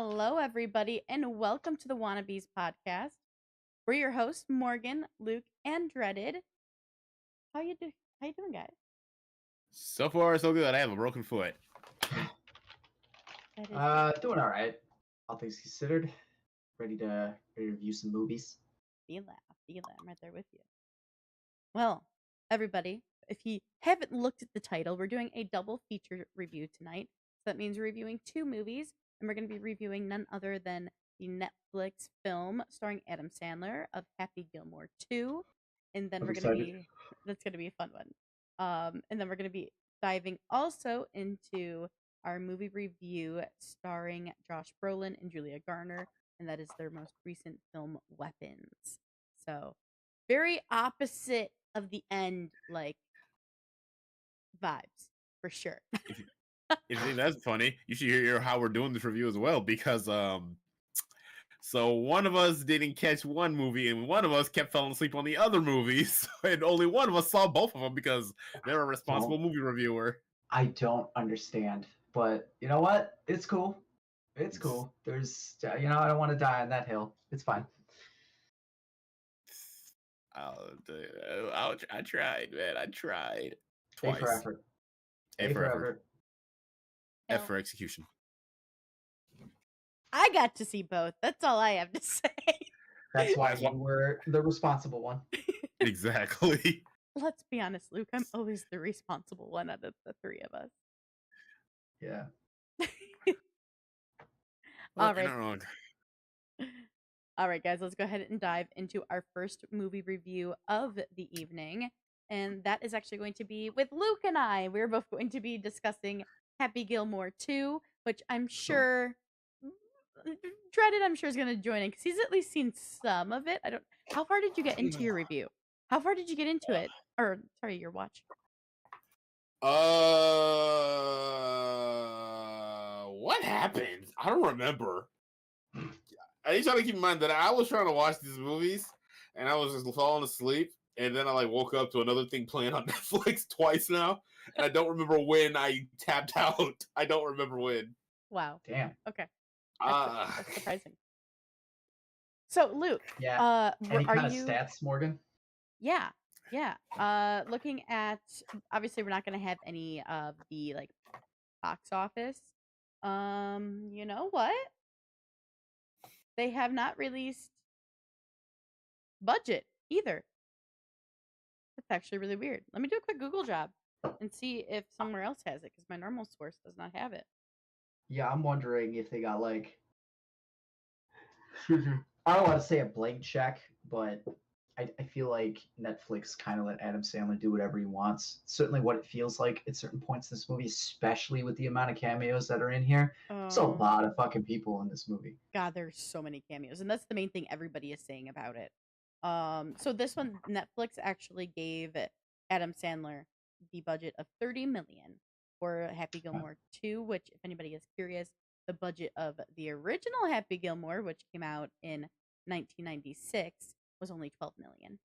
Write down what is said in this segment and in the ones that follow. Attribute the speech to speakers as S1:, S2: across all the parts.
S1: Hello, everybody, and welcome to the Wanna-bes podcast. We're your hosts, Morgan, Luke, and Dreaded. How you doing, guys?
S2: So far, so good. I have a broken foot.
S1: That is
S3: Doing all right. All things considered, ready to review some movies.
S1: feel that. I'm right there with you. Well, everybody, if you haven't looked at the title, we're doing a double feature review tonight. So that means we're reviewing two movies, and we're going to be reviewing none other than the Netflix film starring Adam Sandler of Happy Gilmore 2. And then that's going to be a fun one. And then we're going to be diving also into our movie review starring Josh Brolin and Julia Garner, and that is their most recent film, Weapons. So, very opposite of the end, like, vibes, for sure.
S2: If you think that's funny, you should hear how we're doing this review as well, because so one of us didn't catch one movie, and one of us kept falling asleep on the other movies, and only one of us saw both of them because they're a responsible movie reviewer.
S3: I don't understand, but you know what? It's cool. It's cool. There's, I don't want to die on that hill. It's fine.
S2: I tried, man. I tried twice.
S3: A for effort.
S2: A for effort. F for execution.
S1: I got to see both. That's all I have to say.
S3: That's why you were the responsible one.
S2: Exactly.
S1: Let's be honest, Luke. I'm always the responsible one out of the three of us.
S3: Yeah.
S1: All right. All right, guys, let's go ahead and dive into our first movie review of the evening. And that is actually going to be with Luke and I. We're both going to be discussing Happy Gilmore 2, which I'm sure Dreaded, I'm sure, is going to join in because he's at least seen some of it. How far did you get into your review? How far did you get into it? Or, sorry, your watch.
S2: What happened? I don't remember. I need y'all to keep in mind that I was trying to watch these movies, and I was just falling asleep, and then I woke up to another thing playing on Netflix twice now, and I don't remember when I tapped out. I don't remember when.
S1: Wow.
S3: Damn.
S1: Okay. That's surprising. So, Luke.
S3: Yeah. Any kind of stats, Morgan?
S1: Yeah. Looking at, obviously, we're not going to have any of the box office. You know what? They have not released budget either. That's actually really weird. Let me do a quick Google job and see if somewhere else has it, because my normal source does not have it.
S3: Yeah, I'm wondering if they got I don't want to say a blank check, but I feel like Netflix kind of let Adam Sandler do whatever he wants. Certainly what it feels like at certain points in this movie, especially with the amount of cameos that are in here. There's a lot of fucking people in this movie.
S1: God, there's so many cameos, and that's the main thing everybody is saying about it. So this one, Netflix actually gave Adam Sandler the budget of $30 million for Happy Gilmore 2, which, if anybody is curious, the budget of the original Happy Gilmore, which came out in 1996, was only $12 million.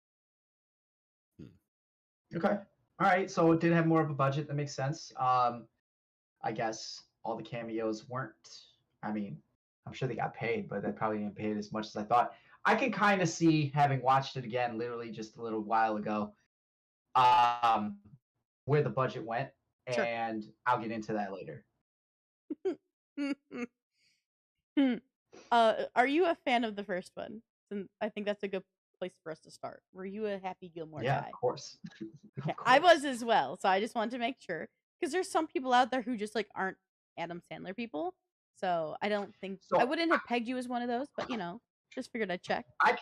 S3: Okay. All right. So it did have more of a budget. That makes sense. I guess all the cameos weren't. I mean, I'm sure they got paid, but they probably didn't pay as much as I thought. I can kind of see, having watched it again literally just a little while ago, where the budget went,
S1: Sure.
S3: and I'll get into that later.
S1: Are you a fan of the first one? And I think that's a good place for us to start. Were you a Happy Gilmore guy?
S3: Yeah, of course.
S1: Okay. Of course. I was as well, so I just wanted to make sure, because there's some people out there who just aren't Adam Sandler people. So I don't think I wouldn't have pegged you as one of those, but just figured I'd check.
S3: I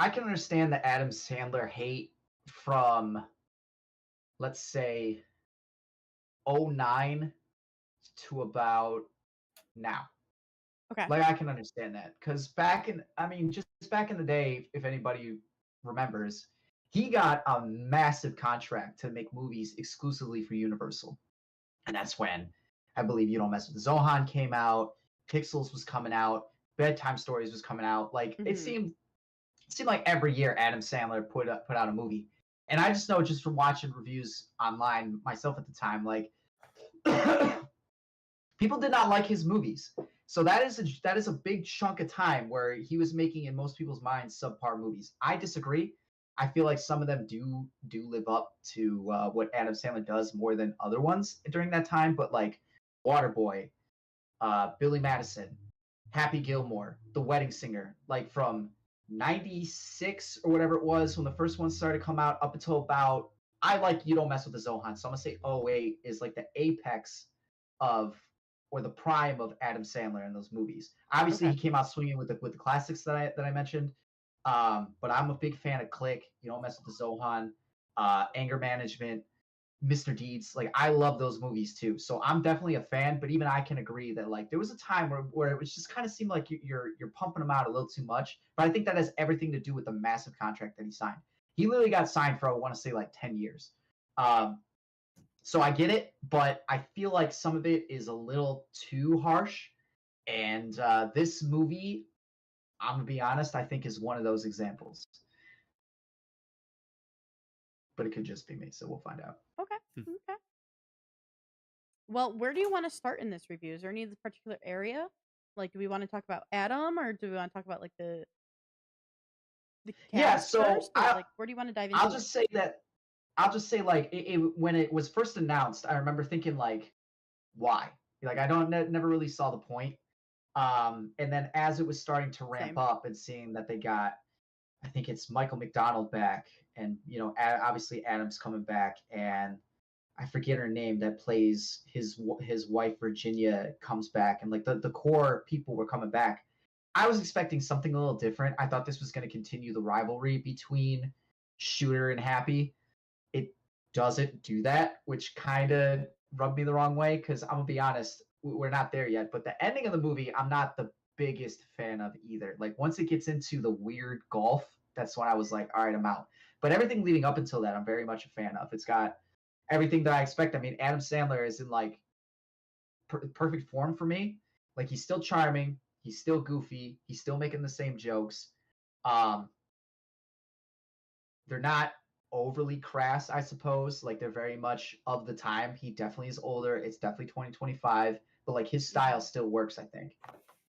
S3: can understand the Adam Sandler hate from, let's say, 2009 to about now.
S1: Okay.
S3: I can understand that, because just back in the day, if anybody remembers, he got a massive contract to make movies exclusively for Universal. And that's when, I believe, You Don't Mess with the Zohan came out, Pixels was coming out, Bedtime Stories was coming out. It seemed like every year Adam Sandler put out a movie. And I just know, just from watching reviews online myself at the time, people did not like his movies. So that is a big chunk of time where he was making, in most people's minds, subpar movies. I disagree. I feel like some of them do live up to what Adam Sandler does more than other ones during that time. But like Waterboy, Billy Madison, Happy Gilmore, The Wedding Singer, like from '96 or whatever it was when the first one started to come out up until about, I like You Don't Mess with the Zohan. So I'm gonna say '08 is like the apex of, or the prime of Adam Sandler in those movies. Obviously,
S1: Okay.
S3: he came out swinging with the classics that I mentioned. But I'm a big fan of Click, You Don't Mess with the Zohan, Anger Management, Mr. Deeds. Like I love those movies too. So I'm definitely a fan, but even I can agree that like there was a time where it was just kind of seemed like you're pumping them out a little too much. But I think that has everything to do with the massive contract that he signed. He literally got signed for, I want to say, like 10 years. So I get it, but I feel like some of it is a little too harsh. And this movie, I'm gonna be honest, I think is one of those examples. But it could just be me, so we'll find out.
S1: Okay. Okay. Well, where do you want to start in this review? Is there any particular area? Like, do we want to talk about Adam, or do we want to talk about like the
S3: Yeah,
S1: cast
S3: so
S1: first, or like where do you want to dive
S3: I'll
S1: into it?
S3: just say that I'll just say like when it was first announced, I remember thinking like, why? Like I don't never really saw the point. And then as it was starting to ramp
S1: Same.
S3: up and seeing that they got, I think it's Michael McDonald back, and obviously Adam's coming back, and I forget her name that plays his wife Virginia comes back, and like the core people were coming back. I was expecting something a little different. I thought this was going to continue the rivalry between Shooter and Happy. It doesn't do that, which kind of rubbed me the wrong way because I'm gonna be honest, we're not there yet. But the ending of the movie, I'm not the biggest fan of either. Like once it gets into the weird golf, that's when I was like, all right, I'm out. But everything leading up until that, I'm very much a fan of. It's got everything that I expect. I mean, Adam Sandler is in like perfect form for me. Like he's still charming, he's still goofy, he's still making the same jokes. Um, they're not overly crass, I suppose. Like they're very much of the time. He definitely is older. It's definitely 2025, but like his style
S1: Yeah.
S3: still works, I think.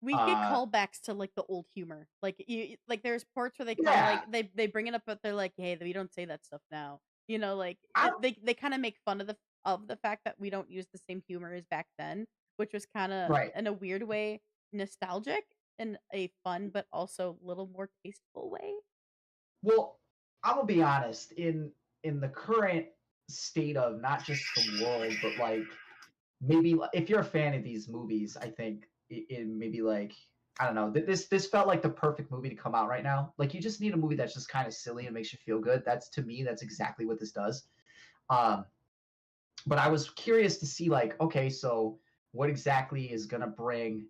S1: We get
S3: Uh
S1: callbacks to like the old humor. Like like there's parts where they kind of
S3: yeah.
S1: like they bring it up, but they're like, hey, we don't say that stuff now. Like
S3: I
S1: they kind of make fun of the fact that we don't use the same humor as back then, which was kind of
S3: right.
S1: in a weird way nostalgic in a fun but also a little more tasteful way.
S3: Well, I'm gonna be honest, in the current state of not just the world, but like maybe if you're a fan of these movies, I think it maybe like, I don't know. This felt like the perfect movie to come out right now. Like you just need a movie that's just kind of silly and makes you feel good. That's, to me, that's exactly what this does. Um, but I was curious to see like, okay, so what exactly is gonna bring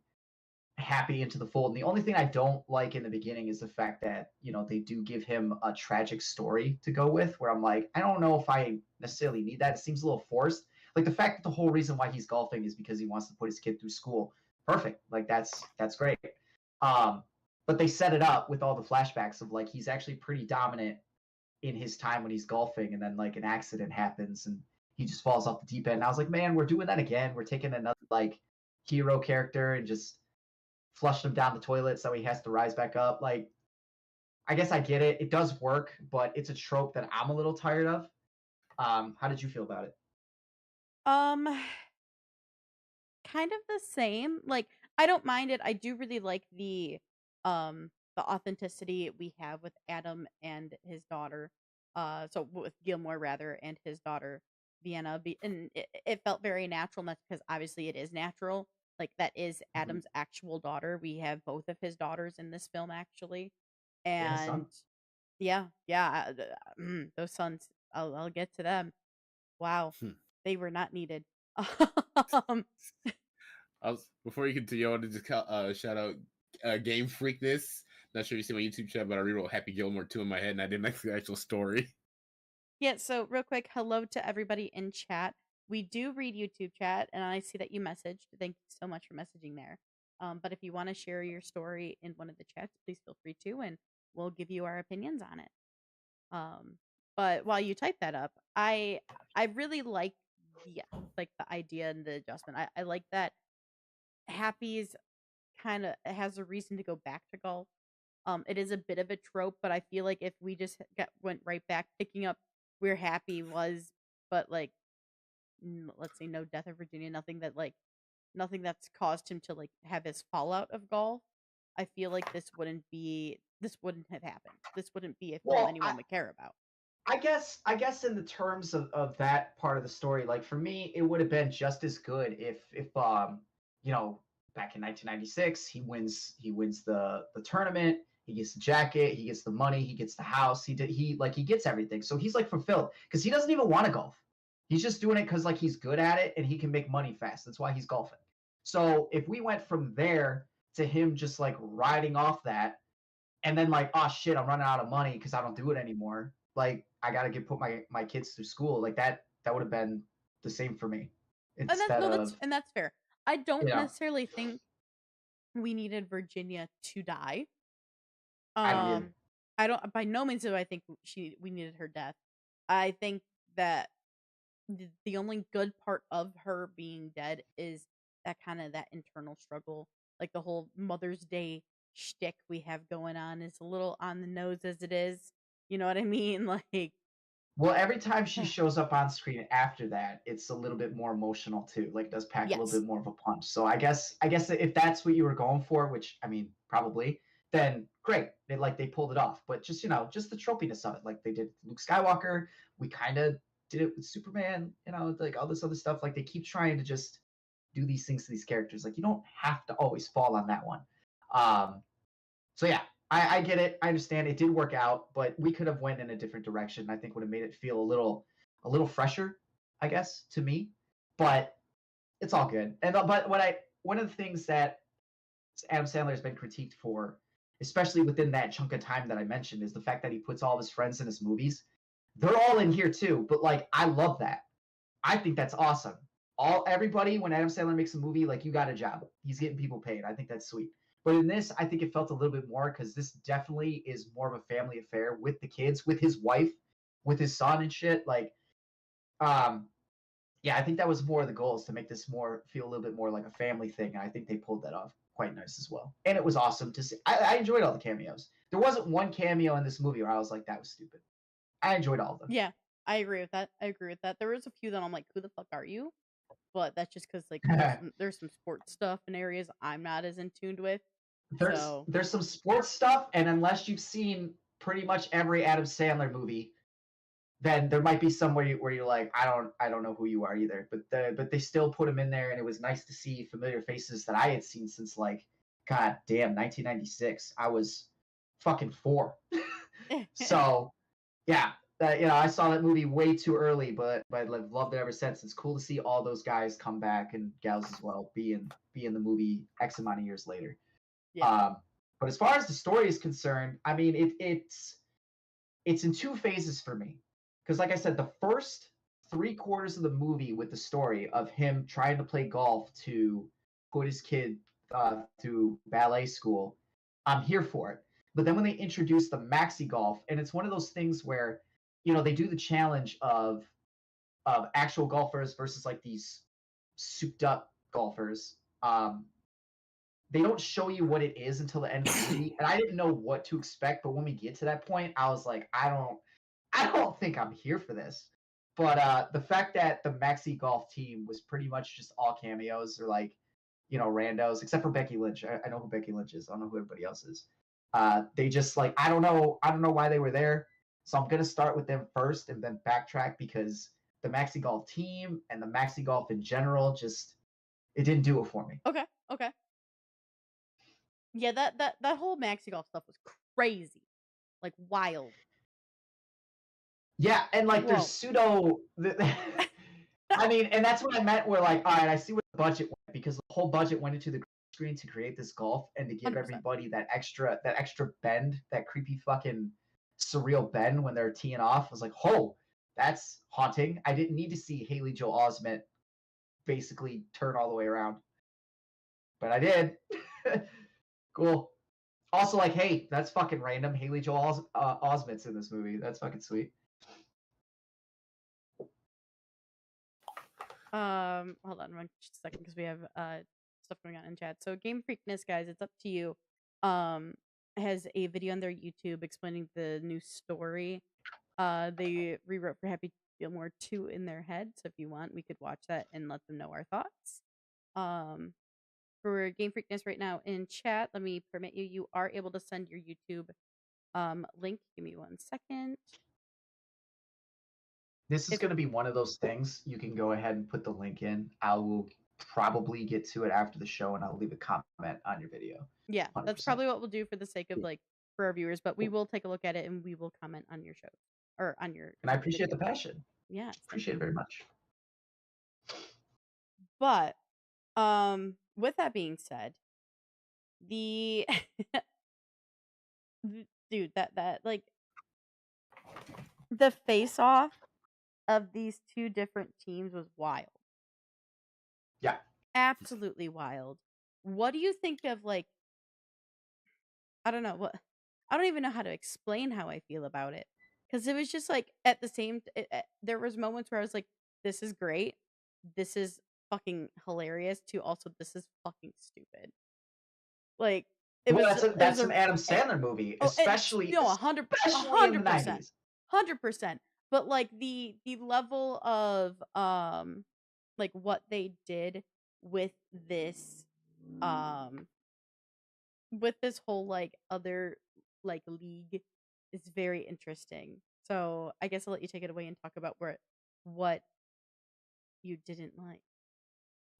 S3: Happy into the fold? And the only thing I don't like in the beginning is the fact that they do give him a tragic story to go with, where I'm like, I don't know if I necessarily need that. It seems a little forced. Like the fact that the whole reason why he's golfing is because he wants to put his kid through school. Perfect. Like that's great. Um, but they set it up with all the flashbacks of like he's actually pretty dominant in his time when he's golfing, and then like an accident happens and he just falls off the deep end. And I was like, man, we're doing that again. We're taking another like hero character and just flushed him down the toilet so he has to rise back up. Like, I guess I get it. It does work, but it's a trope that I'm a little tired of. How did you feel about it?
S1: Um, kind of the same. Like I don't mind it. I do really like the authenticity we have with Adam and his daughter. So with Gilmore rather and his daughter Vienna. And it felt very natural. And that's because obviously it is natural. Like that is
S3: Mm-hmm.
S1: Adam's actual daughter. We have both of his daughters in this film actually,
S3: Yeah, his son.
S1: and yeah, yeah, those sons. I'll get to them. Wow,
S2: Hmm.
S1: they were not needed. um,
S2: Before you continue, I want to just shout out Game Freakness. Not sure if you see my YouTube channel, but I rewrote Happy Gilmore 2 in my head, and I didn't like the actual story.
S1: Yeah, so real quick, hello to everybody in chat. We do read YouTube chat, and I see that you messaged. Thank you so much for messaging there. But if you want to share your story in one of the chats, please feel free to, and we'll give you our opinions on it. Um, but while you type that up, I really like the idea and the adjustment. I like that Happy's kind of has a reason to go back to golf. It is a bit of a trope, but I feel like if we just went right back picking up where Happy was, but like let's say no death of Virginia, nothing that's caused him to like have his fallout of golf. I feel like this wouldn't have happened. This wouldn't be a film
S3: Well,
S1: anyone would care about.
S3: I guess in the terms of that part of the story, like for me, it would have been just as good if you know, back in 1996, he wins the tournament, he gets the jacket, he gets the money, he gets the house, he gets everything. So he's like fulfilled because he doesn't even want to golf. He's just doing it because like he's good at it and he can make money fast. That's why he's golfing. So if we went from there to him just like riding off that and then like, oh shit, I'm running out of money because I don't do it anymore. Like I gotta put my kids through school. Like that would have been the same for me.
S1: And that's
S3: Instead
S1: no,
S3: of
S1: that's fair. I
S3: you
S1: don't
S3: know,
S1: necessarily think we needed Virginia to die.
S3: I don't either.
S1: Um, I don't. By no means do I think we needed her death. I think that the only good part of her being dead is that internal struggle, like the whole Mother's Day shtick we have going on is a little on the nose as it is. You know what I mean? Like,
S3: Well, every time she shows up on screen after that, it's a little bit more emotional too. Like, does pack a little
S1: yes,
S3: bit more of a punch. So I guess if that's what you were going for, which I mean, probably, then great. They pulled it off. But just just the tropiness of it, like they did Luke Skywalker. We kind of did it with Superman. Like all this other stuff. Like they keep trying to just do these things to these characters. Like you don't have to always fall on that one. Um, so yeah, I get it. I understand it did work out, but we could have went in a different direction. I think would have made it feel a little fresher, I guess, to me. But it's all good. And but one of the things that Adam Sandler has been critiqued for, especially within that chunk of time that I mentioned, is the fact that he puts all of his friends in his movies. They're all in here too, but like I love that. I think that's awesome. Everybody, when Adam Sandler makes a movie, like you got a job. He's getting people paid. I think that's sweet. But in this, I think it felt a little bit more because this definitely is more of a family affair with the kids, with his wife, with his son and shit. Like, um, yeah, I think that was more of the goal is to make this more feel a little bit more like a family thing. And I think they pulled that off quite nice as well. And it was awesome to see. I enjoyed all the cameos. There wasn't one cameo in this movie where I was like, that was stupid. I enjoyed all of them.
S1: yeah, I agree with that. I agree with that. There was a few that I'm like, who the fuck are you? But that's just because like there's some sports stuff in areas I'm not as in tuned with.
S3: there's
S1: So
S3: there's some sports stuff, and unless you've seen pretty much every Adam Sandler movie, then there might be somewhere where you're like, I don't know who you are either. But they still put him in there, and it was nice to see familiar faces that I had seen since like, god damn, 1996. I was fucking 4. So yeah, I saw that movie way too early, but I've loved it ever since. It's cool to see all those guys come back and gals as well, be in the movie X amount of years later.
S1: yeah,
S3: Um, but as far as the story is concerned, I mean, it's in two phases for me. Because, like I said, the first 3/4 of the movie with the story of him trying to play golf to put his kid through ballet school, I'm here for it. But then when they introduce the maxi golf, and it's one of those things where, they do the challenge of actual golfers versus like these souped up golfers. They don't show you what it is until the end of the movie, and I didn't know what to expect. But when we get to that point, I was like, I don't think I'm here for this. But the fact that the Maxi Golf team was pretty much just all cameos or like, randos, except for Becky Lynch. I know who Becky Lynch is. I don't know who everybody else is. They just like I don't know why they were there. So I'm gonna start with them first and then backtrack because the Maxi Golf team and the Maxi Golf in general just it didn't do it for me.
S1: okay, okay. Yeah, that whole maxi golf stuff was crazy, like wild.
S3: Yeah, and like there's
S1: Whoa,
S3: pseudo. I mean, and that's what I meant. Where like, all right, I see where the budget went because the whole budget went into the screen to create this golf and to give
S1: 100%.
S3: everybody that extra bend, that creepy fucking surreal bend when they're teeing off. I was like, oh, that's haunting. I didn't need to see Haley Joel Osment basically turn all the way around, but I did. Cool. Also, like, hey, that's fucking random. Haley Joel Osment's in this movie. That's fucking sweet.
S1: Hold on one second because we have stuff going on in chat. So Game Freakness, guys, it's up to you. Has a video on their YouTube explaining the new story. They rewrote for Happy Gilmore 2 in their head. So if you want, we could watch that and let them know our thoughts. For Game Freakness right now in chat, let me permit you. You are able to send your YouTube link. Give me 1 second.
S3: This is going to be one of those things. You can go ahead and put the link in. I will probably get to it after the show, and I'll leave a comment on your video.
S1: Yeah,
S3: 100%.
S1: that's probably what we'll do for the sake of like for our viewers. But we will take a look at it and we will comment on your show or on your.
S3: And I appreciate
S1: video.
S3: the passion.
S1: Yes,
S3: Appreciate it very much.
S1: But with that being said, the dude that like the face off of these two different teams was wild.
S3: Yeah.
S1: Absolutely wild. What do you think of like I don't know what I don't even know how to explain how I feel about it cuz it was just like at the same there was moments where I was like this is great. This is fucking hilarious to also this is fucking stupid. Like it
S3: Well,
S1: was
S3: that's an Adam Sandler movie, especially
S1: no,
S3: especially in the 90s.
S1: 100%. But like the level of like what they did with this um with this whole like other like league is very interesting. So I guess I'll let you take it away and talk about what you didn't like.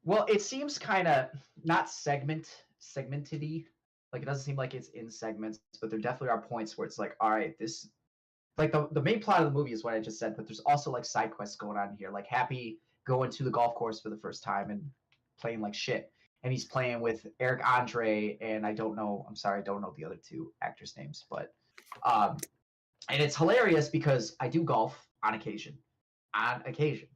S3: Well, it seems kind of not segmented-y. Like it doesn't seem like it's in segments, but there definitely are points where it's like, all right, this like the main plot of the movie is what I just said, but there's also like side quests going on here. Like Happy going to the golf course for the first time and playing like shit. And he's playing with Eric Andre and I'm sorry, I don't know the other two actors' names, but and it's hilarious because I do golf on occasion. On occasion.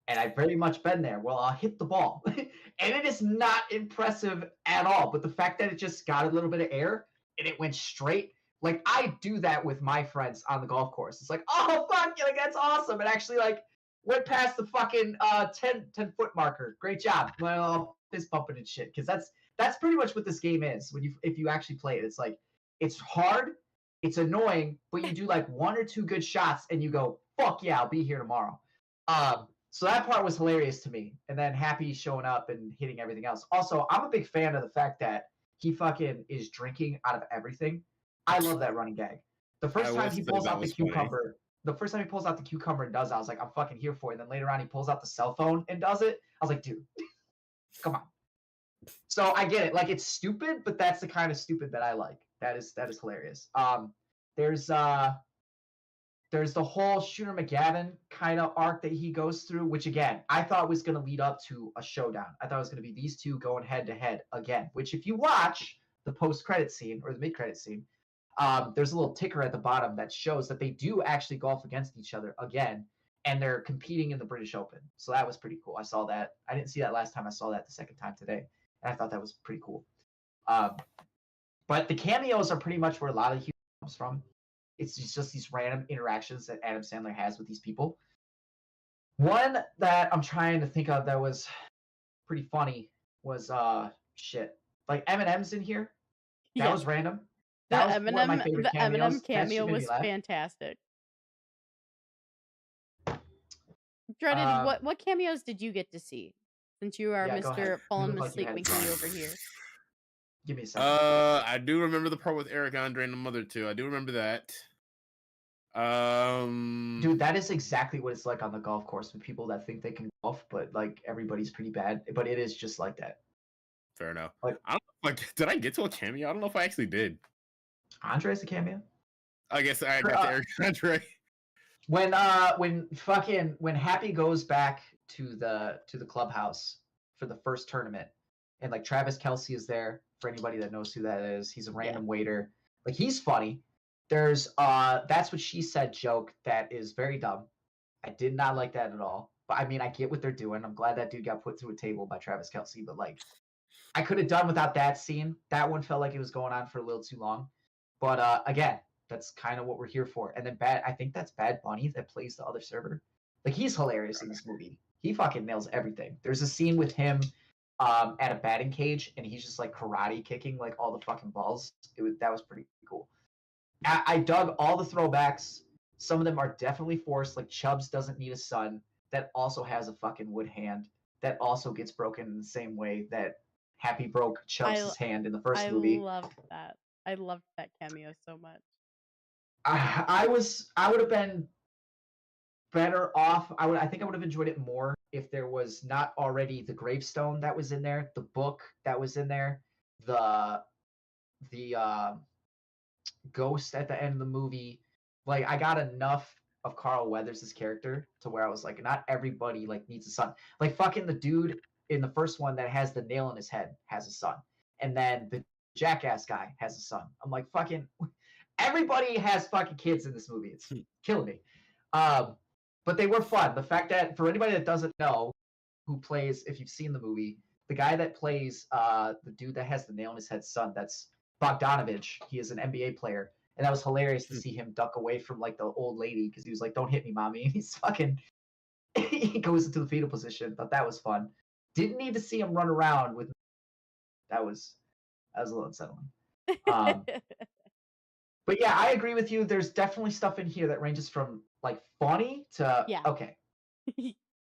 S3: And I've very much been there. Well, I'll hit the ball. And it is not impressive at all. But the fact that it just got a little bit of air and it went straight, like I do that with my friends on the golf course. It's like, oh fuck, like that's awesome. It actually like went past the fucking 10 foot marker. Great job. Well, fist bumping and shit. Because that's pretty much what this game is. If you actually play it, it's like it's hard, it's annoying, but you do like 1 or 2 good shots and you go, fuck yeah, I'll be here tomorrow. So that part was hilarious to me. And then Happy showing up and hitting everything else. Also, I'm a big fan of the fact that he fucking is drinking out of everything. I love that running gag. The first time he pulls out the cucumber, and does it, I was like, I'm fucking here for it. And then later on, he pulls out the cell phone and does it. I was like, dude, come on. So I get it. Like it's stupid, but that's the kind of stupid that I like. That is hilarious. There's the whole Shooter McGavin kind of arc that he goes through, which again, I thought was going to lead up to a showdown. I thought it was going to be these two going head to head again, which if you watch the post-credit scene or the mid-credit scene, there's a little ticker at the bottom that shows that they do actually golf against each other again, and they're competing in the British Open. So that was pretty cool. I saw that. I didn't see that last time. I saw that the second time today, and I thought that was pretty cool. But the cameos are pretty much where a lot of the humor comes from. It's just these random interactions that Adam Sandler has with these people. One that I'm trying to think of that was pretty funny was like Eminem's in here. That was random. That was one of my favorite cameos.
S1: Eminem cameo was fantastic. Dreaded, what cameos did you get to see? Since you are Mr. Fallen Asleep Winky over here.
S3: Give me a second.
S2: I do remember the part with Eric Andre and the mother too. I do remember that.
S3: Dude, that is exactly what it's like on the golf course with people that think they can golf, but like everybody's pretty bad. But it is just like that.
S2: Fair enough. Did I get to a cameo? I don't know if I actually did.
S3: Andre's a cameo.
S2: I guess I got to Eric Andre.
S3: When Happy goes back to the clubhouse for the first tournament, and like Travis Kelce is there. For anybody that knows who that is, he's a random waiter. Like he's funny. There's that's what she said joke that is very dumb. I did not like that at all. But I mean, I get what they're doing. I'm glad that dude got put through a table by Travis Kelce. But like, I could have done without that scene. That one felt like it was going on for a little too long. But again, that's kind of what we're here for. And then I think that's Bad Bunny that plays the other server. Like he's hilarious in this movie. He fucking nails everything. There's a scene with him at a batting cage, and he's just like karate kicking like all the fucking balls. That was pretty cool. I dug all the throwbacks. Some of them are definitely forced. Like Chubbs doesn't need a son. That also has a fucking wood hand. That also gets broken in the same way that Happy broke Chubbs' hand in the first
S1: I
S3: movie.
S1: loved that. I loved that cameo so much.
S3: I would have been better off. I think I would have enjoyed it more if there was not already the gravestone that was in there, the book that was in there, the ghost at the end of the movie. Like I got enough of Carl Weathers' character to where I was like, not everybody like needs a son. Like fucking the dude in the first one that has the nail in his head has a son, and then the jackass guy has a son. I'm like, fucking everybody has fucking kids in this movie. It's killing me. But they were fun. The fact that for anybody that doesn't know who plays, if you've seen the movie, the guy that plays the dude that has the nail in his head son, that's Bogdanovich. He is an NBA player. And that was hilarious to see him duck away from like the old lady because he was like, "Don't hit me, mommy." And he's fucking he goes into the fetal position. Thought that was fun. Didn't need to see him run around with that was a little unsettling. But yeah, I agree with you. There's definitely stuff in here that ranges from like funny to
S1: Yeah.
S3: okay.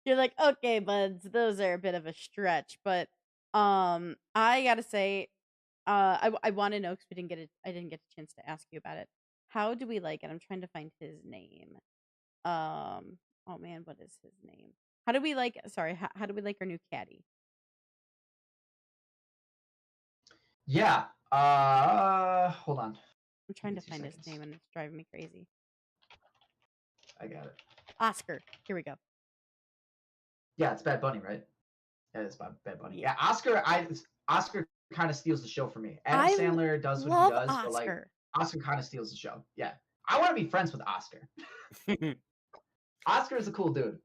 S1: You're like, okay, buds, those are a bit of a stretch, but I gotta say, I want to know because I didn't get a chance to ask you about it. How do we like it? I'm trying to find his name. Oh man, what is his name? How do we like? Sorry, how do we like our new caddy?
S3: Yeah. Hold on.
S1: I'm trying to
S3: 2
S1: find his
S3: seconds.
S1: name and it's driving me crazy.
S3: I got it.
S1: Oscar. Here we go.
S3: Yeah, it's Bad Bunny, right? Yeah, it's Bad Bunny. Yeah, Oscar kind of steals the show for me. Adam Sandler does what he does, but like Oscar kind of steals the show. Yeah. I want to be friends with Oscar. Oscar is a cool dude.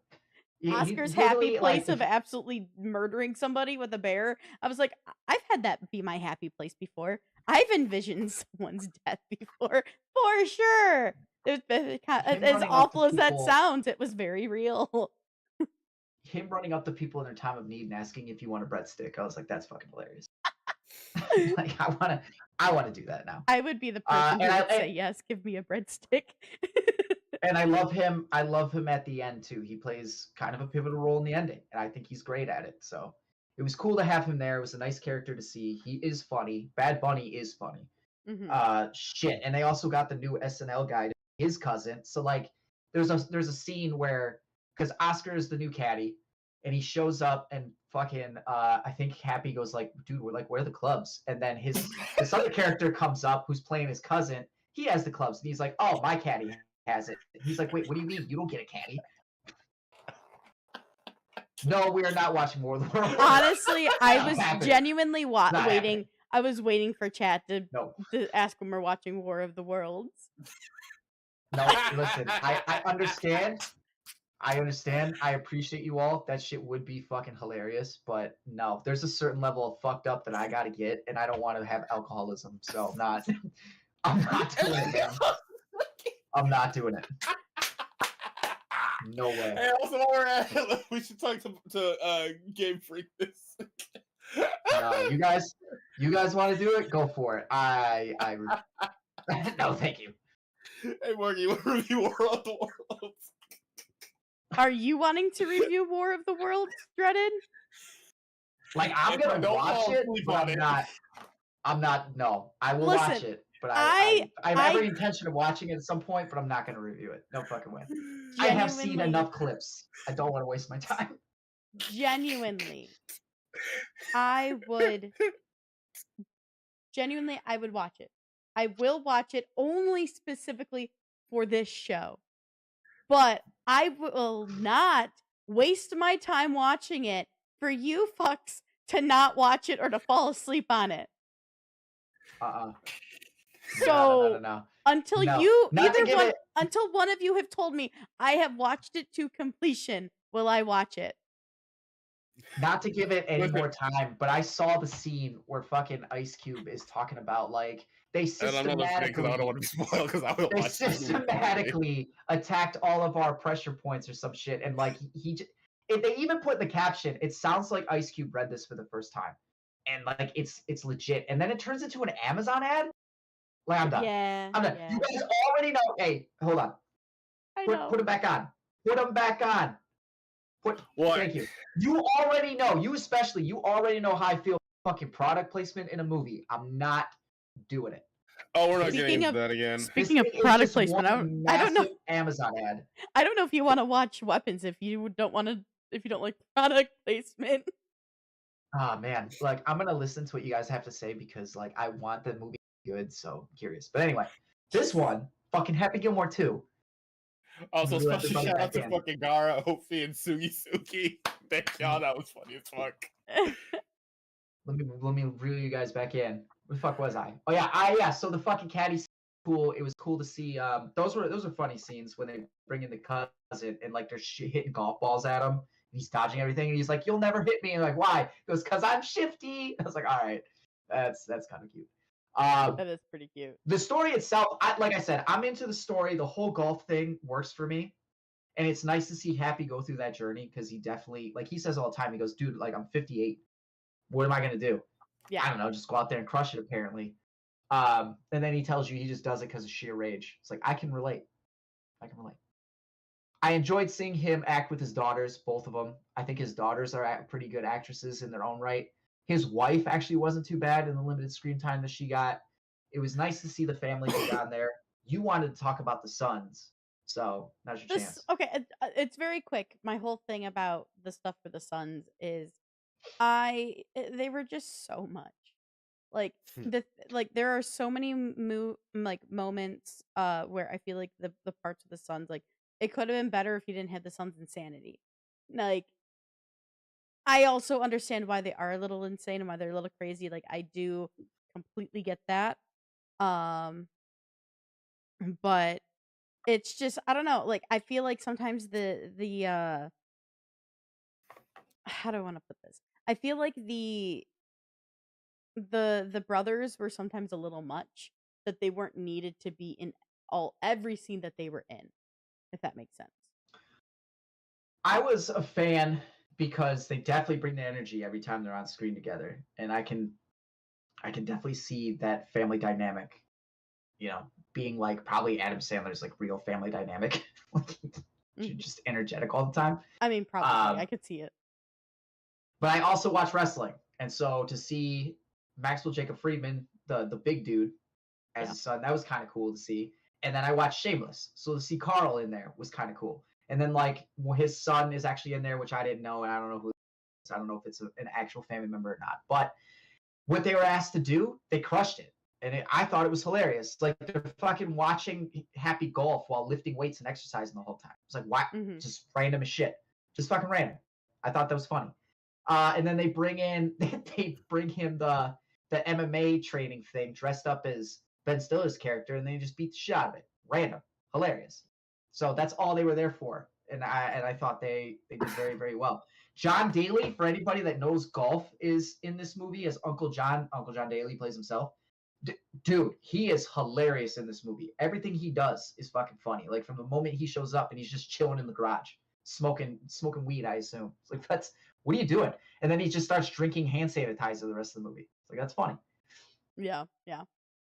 S1: Oscar's happy place of absolutely murdering somebody with a bear. I was like, I've had that be my happy place before. I've envisioned someone's death before, for sure. As awful as that sounds, it was very real.
S3: Him running up to people in their time of need and asking if you want a breadstick, I was like, that's fucking hilarious. Like I want to do that now.
S1: I would be the person who would say yes, give me a breadstick.
S3: And I love him. I love him at the end too. He plays kind of a pivotal role in the ending, and I think he's great at it. So it was cool to have him there. It was a nice character to see. He is funny. Bad Bunny is funny. Shit. And they also got the new SNL guy, his cousin. So like, there's a scene where because Oscar is the new caddy, and he shows up and fucking I think Happy goes like, "Dude, we're like, where are the clubs?" And then this other character comes up who's playing his cousin. He has the clubs, and he's like, "Oh, my caddy has it." He's like, "Wait, what do you mean? You don't get a caddy?" No, we are not watching War of the Worlds.
S1: Honestly, I was genuinely waiting. I was waiting for chat to ask when we're watching War of the Worlds.
S3: No, listen, I understand. I understand. I appreciate you all. That shit would be fucking hilarious. But no, there's a certain level of fucked up that I gotta get, and I don't want to have alcoholism. So I'm not doing it, man. I'm not doing it. No way.
S2: Hey, also while we're at it, we should talk to Game Freak this.
S3: No, you guys want to do it? Go for it. No, thank you.
S2: Hey, Morgan, you want to review War of the Worlds?
S1: Are you wanting to review War of the Worlds, Dreaded?
S3: Like, I'm gonna watch it, but I'm not. No, I will watch it, but I have every intention of watching it at some point, but I'm not gonna review it. No fucking way. I have seen enough clips. I don't want to waste my time.
S1: Genuinely, I would watch it. I will watch it only specifically for this show. But I will not waste my time watching it for you fucks to not watch it or to fall asleep on it. So
S3: no.
S1: Until until one of you have told me I have watched it to completion, will I watch it?
S3: Not to give it any more time, but I saw the scene where fucking Ice Cube is talking about like they systematically attacked all of our pressure points or some shit, and like if they even put in the caption, it sounds like Ice Cube read this for the first time, and like it's legit, and then it turns into an Amazon ad. Like I'm done.
S1: Yeah,
S3: I'm done. You
S1: yeah.
S3: guys already know. Hey, hold on.
S1: I
S3: Put
S1: know.
S3: them back on. Put them back on.
S2: What?
S3: Thank you. You already know. You especially. You already know how I feel. Fucking product placement in a movie. I'm not doing it.
S2: Oh, we're not getting
S1: Speaking
S2: into
S1: of
S2: that again.
S3: This
S1: speaking of
S3: thing is
S1: product
S3: just
S1: placement,
S3: one
S1: I don't know
S3: massive Amazon ad.
S1: I don't know if you want to watch Weapons if you don't want to if you don't like product placement.
S3: Ah man, like I'm gonna listen to what you guys have to say because like I want the movie to be good. So I'm curious. But anyway, this one, fucking Happy Gilmore 2.
S2: Also,
S3: Drew
S2: special
S3: everybody
S2: shout out
S3: back
S2: to
S3: in.
S2: fucking Gara, Ophi, and Sugi. Thank y'all. That was funny as fuck.
S3: Let me reel you guys back in. Where the fuck was I? Oh yeah, So the fucking caddy scene was cool. It was cool to see. Those were funny scenes when they bring in the cousin and like they're hitting golf balls at him. And he's dodging everything, and he's like, "You'll never hit me." And like, why? He goes, "Cause I'm shifty." I was like, "All right, that's kind of cute."
S1: That is pretty cute.
S3: The story itself, like I said, I'm into the story. The whole golf thing works for me. And it's nice to see Happy go through that journey because he definitely, like he says all the time, he goes, dude, like I'm 58. What am I going to do?
S1: Yeah.
S3: I don't know, just go out there and crush it, apparently. And then he tells you he just does it because of sheer rage. It's like, I can relate. I enjoyed seeing him act with his daughters, both of them. I think his daughters are pretty good actresses in their own right. His wife actually wasn't too bad in the limited screen time that she got. It was nice to see the family get on there. You wanted to talk about the sons, so now's your
S1: This
S3: chance.
S1: okay, it's very quick. My whole thing about the stuff for the Suns is they were just so much. Like there are so many moments where I feel like the parts of the Suns like it could have been better if you didn't have the Suns' insanity. Like I also understand why they are a little insane and why they're a little crazy. Like I do completely get that. Um but it's just I don't know, like I feel like sometimes the how do I want to put this? I feel like the brothers were sometimes a little much that they weren't needed to be in every scene that they were in, if that makes sense.
S3: I was a fan because they definitely bring the energy every time they're on screen together, and I can definitely see that family dynamic. You know, being like probably Adam Sandler's like real family dynamic,
S1: Mhm.
S3: just energetic all the time.
S1: I mean, probably I could see it.
S3: But I also watch wrestling, and so to see Maxwell Jacob Friedman, the big dude, as
S1: Yeah.
S3: a son, that was kind of cool to see. And then I watched Shameless, so to see Carl in there was kind of cool. And then like his son is actually in there, which I didn't know, and I don't know who. I don't know if it's an actual family member or not. But what they were asked to do, they crushed it. And I thought it was hilarious. Like they're fucking watching Happy Golf while lifting weights and exercising the whole time. It's like, why?
S1: Mm-hmm.
S3: Just random as shit. Just fucking random. I thought that was funny. And then they bring him the MMA training thing dressed up as Ben Stiller's character, and they just beat the shit out of it. Random, hilarious. So that's all they were there for, and I thought they did very very well. John Daly, for anybody that knows golf, is in this movie as Uncle John. Uncle John Daly plays himself. Dude, he is hilarious in this movie. Everything he does is fucking funny. Like from the moment he shows up and he's just chilling in the garage, smoking weed, I assume. It's like what are you doing? And then he just starts drinking hand sanitizer the rest of the movie. It's like that's funny.
S1: Yeah, yeah.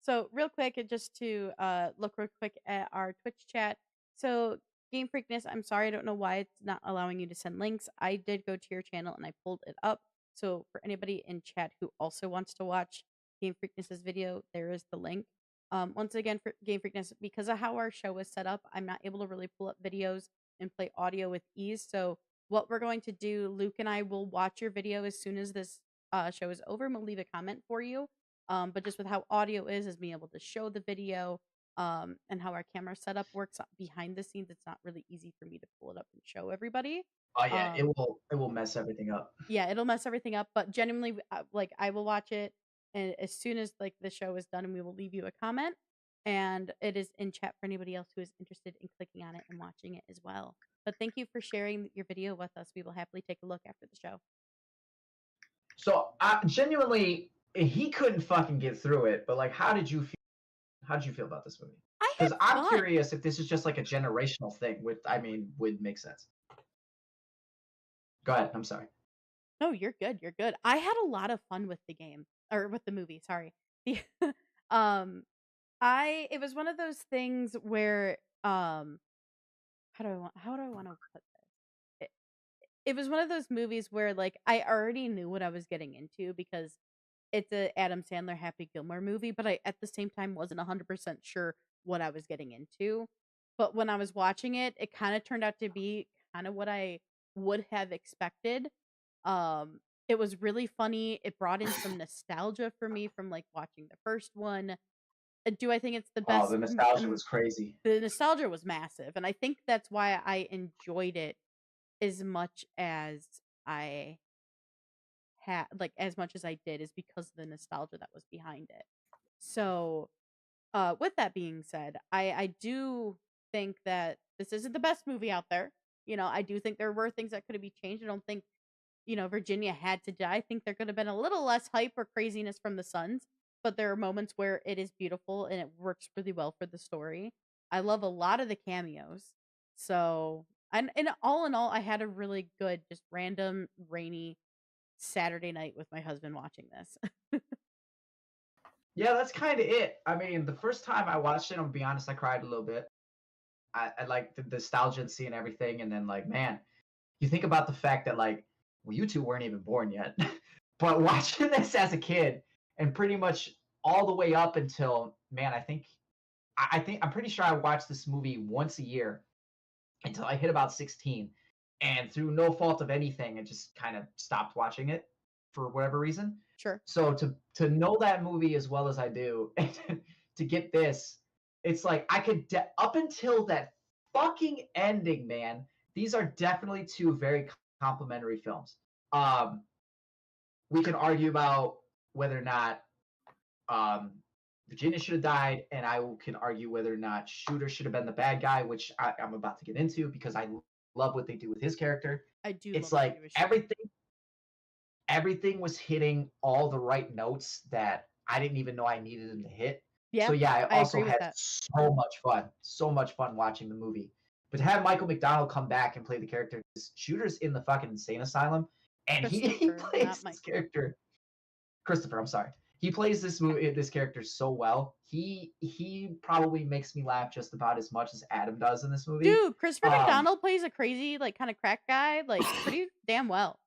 S1: So real quick, just to look real quick at our Twitch chat. So Game Freakness, I'm sorry, I don't know why it's not allowing you to send links. I did go to your channel and I pulled it up. So for anybody in chat who also wants to watch Game Freakness's video, there is the link. Once again, for Game Freakness, because of how our show is set up, I'm not able to really pull up videos and play audio with ease. So what we're going to do, Luke and I will watch your video as soon as this show is over, and we'll leave a comment for you. But just with how audio is being able to show the video, and how our camera setup works behind the scenes, it's not really easy for me to pull it up and show everybody.
S3: Oh yeah,
S1: Um,
S3: it will mess everything up.
S1: yeah, it'll mess everything up, but genuinely, like I will watch it, and as soon as like the show is done, and we will leave you a comment, and it is in chat for anybody else who is interested in clicking on it and watching it as well. But thank you for sharing your video with us. We will happily take a look after the show.
S3: So genuinely, he couldn't fucking get through it. But like, how did you feel? How did you feel about this movie?
S1: I
S3: Because
S1: had
S3: I'm
S1: fun.
S3: curious if this is just like a generational thing. Would make sense. Go ahead. I'm sorry.
S1: No, you're good. You're good. I had a lot of fun with the game or with the movie. Sorry. The um, it was one of those things where how do I want to put this? It was one of those movies where like I already knew what I was getting into because it's a Adam Sandler Happy Gilmore movie, but I at the same time wasn't 100% sure what I was getting into. But when I was watching it, it kind of turned out to be kind of what I would have expected. It was really funny. It brought in some nostalgia for me from like watching the first one. Do I think it's the
S3: Oh,
S1: best?
S3: the nostalgia was crazy.
S1: The nostalgia was massive, and I think that's why I enjoyed it as much as I as much as I did is because of the nostalgia that was behind it. So, with that being said, I do think that this isn't the best movie out there. I do think there were things that could have been changed. I don't think Virginia had to die. I think there could have been a little less hype or craziness from the Suns, but there are moments where it is beautiful and it works really well for the story. I love a lot of the cameos. So, and all in all, I had a really good, just random, rainy Saturday night with my husband watching this.
S3: Yeah, that's kind of it. I mean, the first time I watched it, I'm gonna be honest, I cried a little bit. I like the nostalgia and seeing everything, and then like, man, you think about the fact that like, well, you two weren't even born yet, but watching this as a kid and pretty much all the way up until, man, I think I'm pretty sure I watched this movie once a year until I hit about 16, and through no fault of anything, I just kind of stopped watching it for whatever reason.
S1: Sure.
S3: So to know that movie as well as I do, and to get this, it's like I could up until that fucking ending, man. These are definitely two very complimentary films. Um, we can argue about whether or not um, Virginia should have died, and I can argue whether or not Shooter should have been the bad guy, which I'm about to get into because I love what they do with his character.
S1: I do
S3: It's
S1: love what they
S3: like
S1: do with Shooter.
S3: everything was hitting all the right notes that I didn't even know I needed them to hit. So
S1: Yeah,
S3: yeah, I
S1: I
S3: also
S1: agree with
S3: had
S1: that.
S3: so much fun watching the movie. But to have Michael McDonald come back and play the character, 'cause Shooter's in the fucking insane asylum, and he
S1: Christopher, not
S3: plays this
S1: Michael.
S3: character. Christopher, I'm sorry. He plays this character so well. He probably makes me laugh just about as much as Adam does in this movie.
S1: Dude, Christopher
S3: Um,
S1: McDonald plays a crazy, like, kind of crack guy, like, pretty damn well.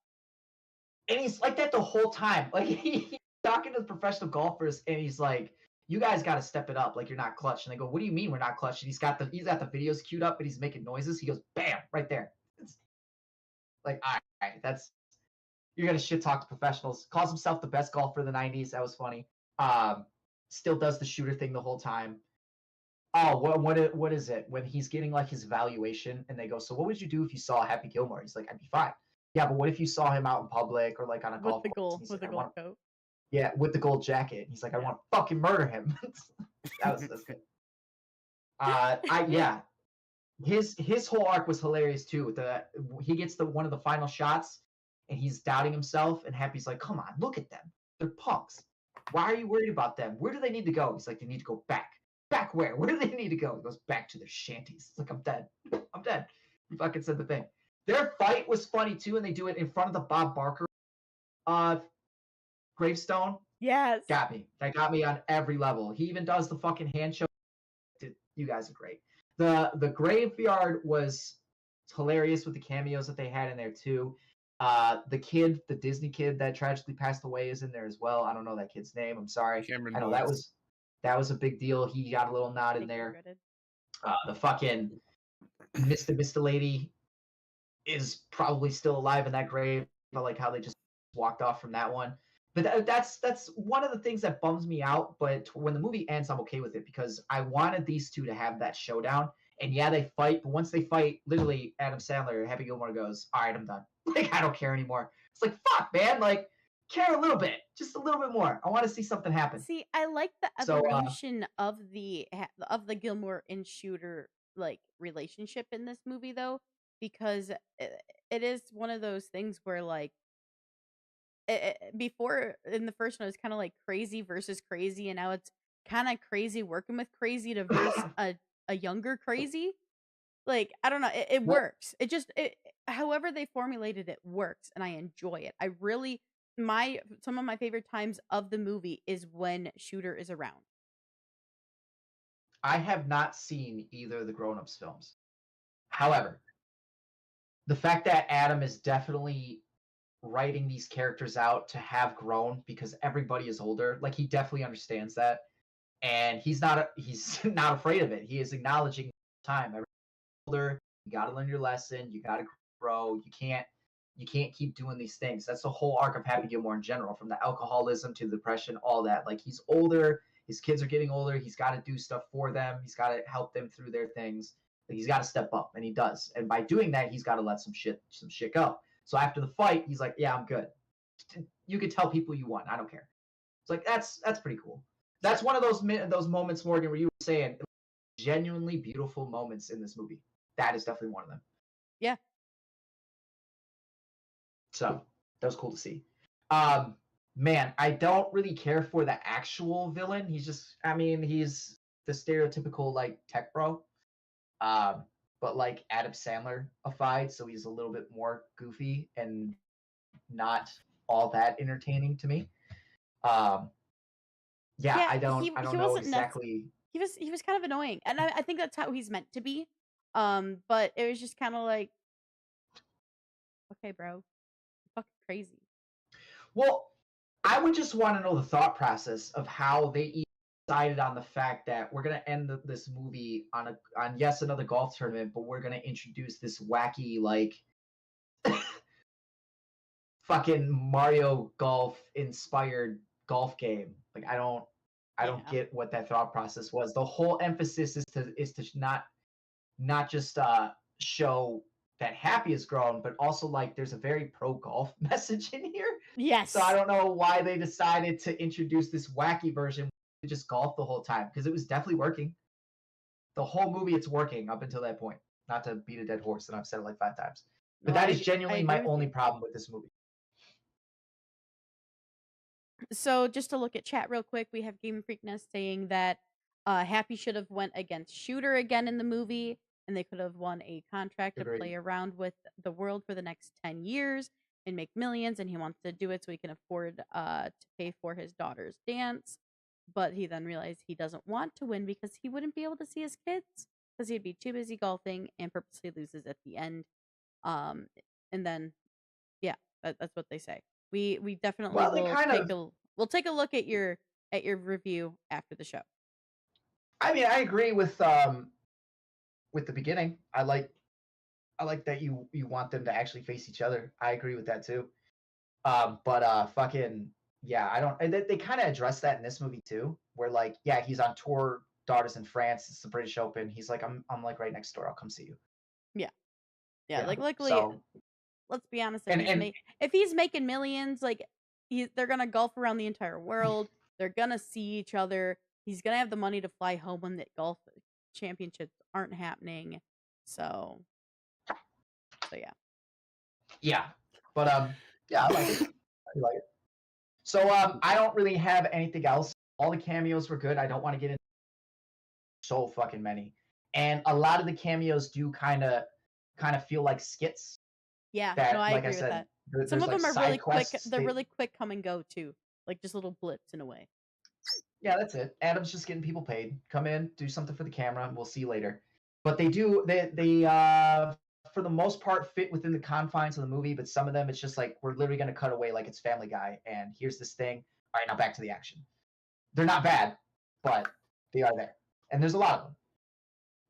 S3: and he's like that the whole time. Like he's talking to the professional golfers, and he's like, "You guys got to step it up. Like you're not clutch." And they go, "What do you mean we're not clutch?" And he's got the videos queued up, and he's making noises. He goes, "Bam!" right there. It's like, all right, that's you're gonna shit talk to professionals. Calls himself the best golfer of the '90s. That was funny. Um, Still does the shooter thing the whole time. Oh, what is it when he's getting like his evaluation, and they go, "So what would you do if you saw Happy Gilmore?" He's like, "I'd be fine." Yeah, but what if you saw him out in public or like on a golf course? And he's
S1: With
S3: like,
S1: the
S3: "I
S1: gold
S3: want
S1: coat.
S3: Yeah, with the gold jacket. He's like, I
S1: Yeah.
S3: want to fucking murder him. That's good. I yeah, his whole arc was hilarious too. He gets the one of the final shots, and he's doubting himself, and Happy's like, come on, look at them. They're punks. Why are you worried about them? Where do they need to go? He's like, they need to go back. Back where? Where do they need to go? He goes back to their shanties. It's like, I'm dead. I'm dead. He fucking said the thing. Their fight was funny too, and they do it in front of the Bob Barker uh, gravestone.
S1: Yes.
S3: Got me. That got me on every level. He even does the fucking hand show. You guys are great. The graveyard was hilarious with the cameos that they had in there too. The Disney kid that tragically passed away is in there as well. I don't know that kid's name. I'm sorry.
S2: Cameron
S3: I know
S2: Boyce.
S3: that was a big deal. He got a little nod in
S1: Take it
S3: there.
S1: regretted.
S3: The fucking Mr. Lady is probably still alive in that grave. I like how they just walked off from that one. But that's one of the things that bums me out. But when the movie ends, I'm okay with it because I wanted these two to have that showdown. And yeah, they fight, but once they fight, literally Adam Sandler, Happy Gilmore goes, "All right, I'm done. Like I don't care anymore." It's like fuck, man. Like care a little bit, just a little bit more. I want to see something happen.
S1: See, I like the
S3: So
S1: evolution of the Gilmore and Shooter like relationship in this movie though, because it is one of those things where like before in the first one it was kind of like crazy versus crazy, and now it's kind of crazy working with crazy to verse a younger crazy. Like, I don't know, it
S3: Well,
S1: works. It just however they formulated it works, and I enjoy it. I really my some of my favorite times of the movie is when Shooter is around.
S3: I have not seen either of the Grown Ups films. However, the fact that Adam is definitely writing these characters out to have grown because everybody is older, like he definitely understands that, and he's not afraid of it. He is acknowledging time. Everybody's older. You got to learn your lesson. You got to grow. You can't keep doing these things. That's the whole arc of Happy Gilmore in general, from the alcoholism to the depression, all that. Like he's older, his kids are getting older. He's got to do stuff for them. He's got to help them through their things. Like he's got to step up, and he does. And by doing that, he's got to let some shit go. So after the fight, he's like, "Yeah, I'm good. You can tell people you won. I don't care." It's like that's pretty cool. That's
S1: Sure.
S3: one of those moments, Morgan, where you were saying genuinely beautiful moments in this movie. That is definitely one of them.
S1: Yeah.
S3: So that was cool to see. Um, Man, I don't really care for the actual villain. He's the stereotypical like tech bro. Um, but like Adam Sandler-ified, so he's a little bit more goofy and not all that entertaining to me. Um, yeah,
S1: Yeah,
S3: I don't
S1: he
S3: know
S1: wasn't
S3: exactly.
S1: he was kind of annoying, and I think that's how he's meant to be. But it was just kind of like, okay, bro, you're fucking crazy.
S3: Well, I would just want to know the thought process of how they decided on the fact that we're gonna end this movie on yes another golf tournament, but we're gonna introduce this wacky like fucking Mario Golf inspired golf game. Like I don't
S1: Yeah.
S3: get what that thought process was. The whole emphasis is to not just show that Happy is grown, but also like there's a very pro golf message in here. So I
S1: Yes.
S3: don't know why they decided to introduce this wacky version to just golf the whole time because it was definitely working. The whole movie, it's working up until that point. Not to beat a dead horse, and I've said it like 5 times, but
S1: No,
S3: that is
S1: I
S3: genuinely
S1: agree
S3: my
S1: with
S3: only
S1: you.
S3: problem with this movie.
S1: So just to look at chat real quick, we have Game Freakness saying that Happy should have went against Shooter again in the movie, and they could have won a contract to
S3: Agreed.
S1: play around with the world for the next 10 years and make millions. And he wants to do it so he can afford to pay for his daughter's dance. But he then realized he doesn't want to win because he wouldn't be able to see his kids because he'd be too busy golfing and purposely loses at the end. Um, and then yeah, that's what they say. We definitely
S3: Well, they kind of.
S1: we'll take a look at your review after the show.
S3: I mean, I agree with the beginning. I like that you want them to actually face each other. I agree with that too. But fucking yeah, I don't. And they kind of address that in this movie too, where like yeah, he's on tour. Daughters in France. It's the British Open. He's like, I'm like right next door. I'll come see you.
S1: Yeah, yeah.
S3: Yeah.
S1: Like luckily,
S3: So
S1: let's be honest.
S3: and
S1: If he's making millions, like they're gonna golf around the entire world. They're gonna see each other. He's gonna have the money to fly home when the golf championships aren't happening. So yeah.
S3: yeah, but yeah, I like it. I like it. So I don't really have anything else. All the cameos were good. I don't want to get into so fucking many, and a lot of the cameos do kind of feel like skits.
S1: Yeah, no,
S3: That,
S1: I
S3: like I
S1: agree with
S3: said,
S1: that. Some
S3: there's
S1: of
S3: like
S1: them are really
S3: side
S1: quick.
S3: quests.
S1: They're really quick come and go too, like just little blips in a way.
S3: Yeah, that's it. Adam's just getting people paid. Come in, do something for the camera, and we'll see you later. But they for the most part fit within the confines of the movie, but some of them it's just like we're literally gonna cut away like it's Family Guy, and here's this thing. All right, now back to the action. They're not bad, but they are there. And there's a lot of them.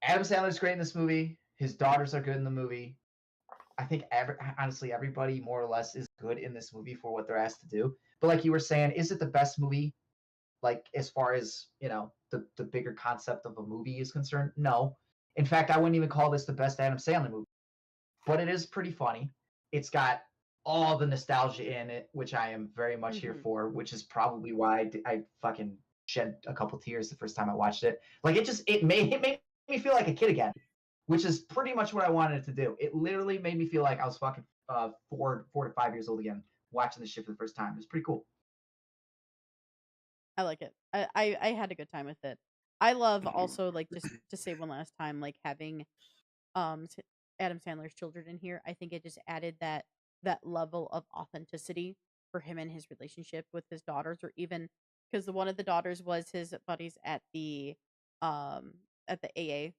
S3: Adam Sandler's great in this movie. His daughters are good in the movie. I think honestly everybody more or less is good in this movie for what they're asked to do. But like you were saying, is it the best movie like as far as the bigger concept of a movie is concerned? No. In fact, I wouldn't even call this the best Adam Sandler movie, but it is pretty funny. It's got all the nostalgia in it, which I am very much here
S1: Hmm.
S3: for, which is probably why I fucking shed a couple tears the first time I watched it. Like it made me feel like a kid again, which is pretty much what I wanted it to do. It literally made me feel like I was fucking 4 to 5 years old again watching this shit for the first time. It was pretty cool.
S1: I like it. I had a good time with it. I love also like just to say one last time, like having um S- Adam Sandler's children in here, I think it just added that level of authenticity for him and his relationship with his daughters, or even because one of the daughters was his buddies um at the AA,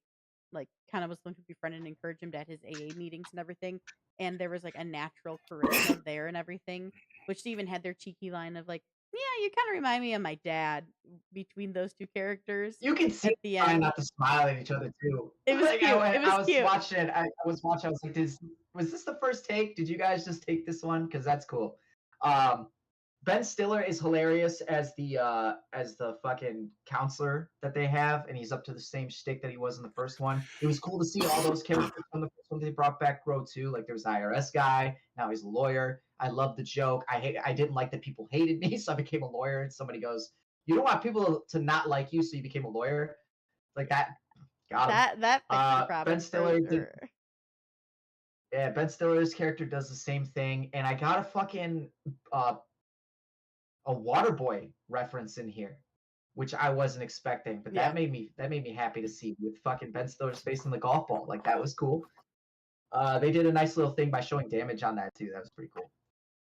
S1: like kind of was going to befriend and encourage him at his AA meetings and everything. And there was like a natural charisma there and everything, which even had their cheeky line of like, "Yeah, you kind of remind me of my dad," between those two characters
S3: You can see
S1: at
S3: them
S1: the
S3: trying
S1: end.
S3: not to smile at each other too.
S1: It was
S3: Like
S1: cute. It
S3: I
S1: was
S3: was
S1: cute.
S3: watching it. I was watching. I was like, was this the first take? Did you guys just take this one? Because that's cool. Um, Ben Stiller is hilarious as the fucking counselor that they have, and he's up to the same shtick that he was in the first one. It was cool to see all those characters from the first one they brought back grow too. Like there was the IRS guy, now he's a lawyer. I love the joke. I didn't like that people hated me, so I became a lawyer. And somebody goes, "You don't want people to not like you, so you became a lawyer." Like that, got him.
S1: That fixed the
S3: Ben
S1: problem for
S3: Stiller did.
S1: sure.
S3: Yeah, Ben Stiller's character does the same thing, and I got a fucking uh, a Waterboy reference in here, which I wasn't expecting, but
S1: Yeah.
S3: that made me happy to see with fucking Ben Stiller's face in the golf ball. Like that was cool. They did a nice little thing by showing damage on that too. That was pretty cool.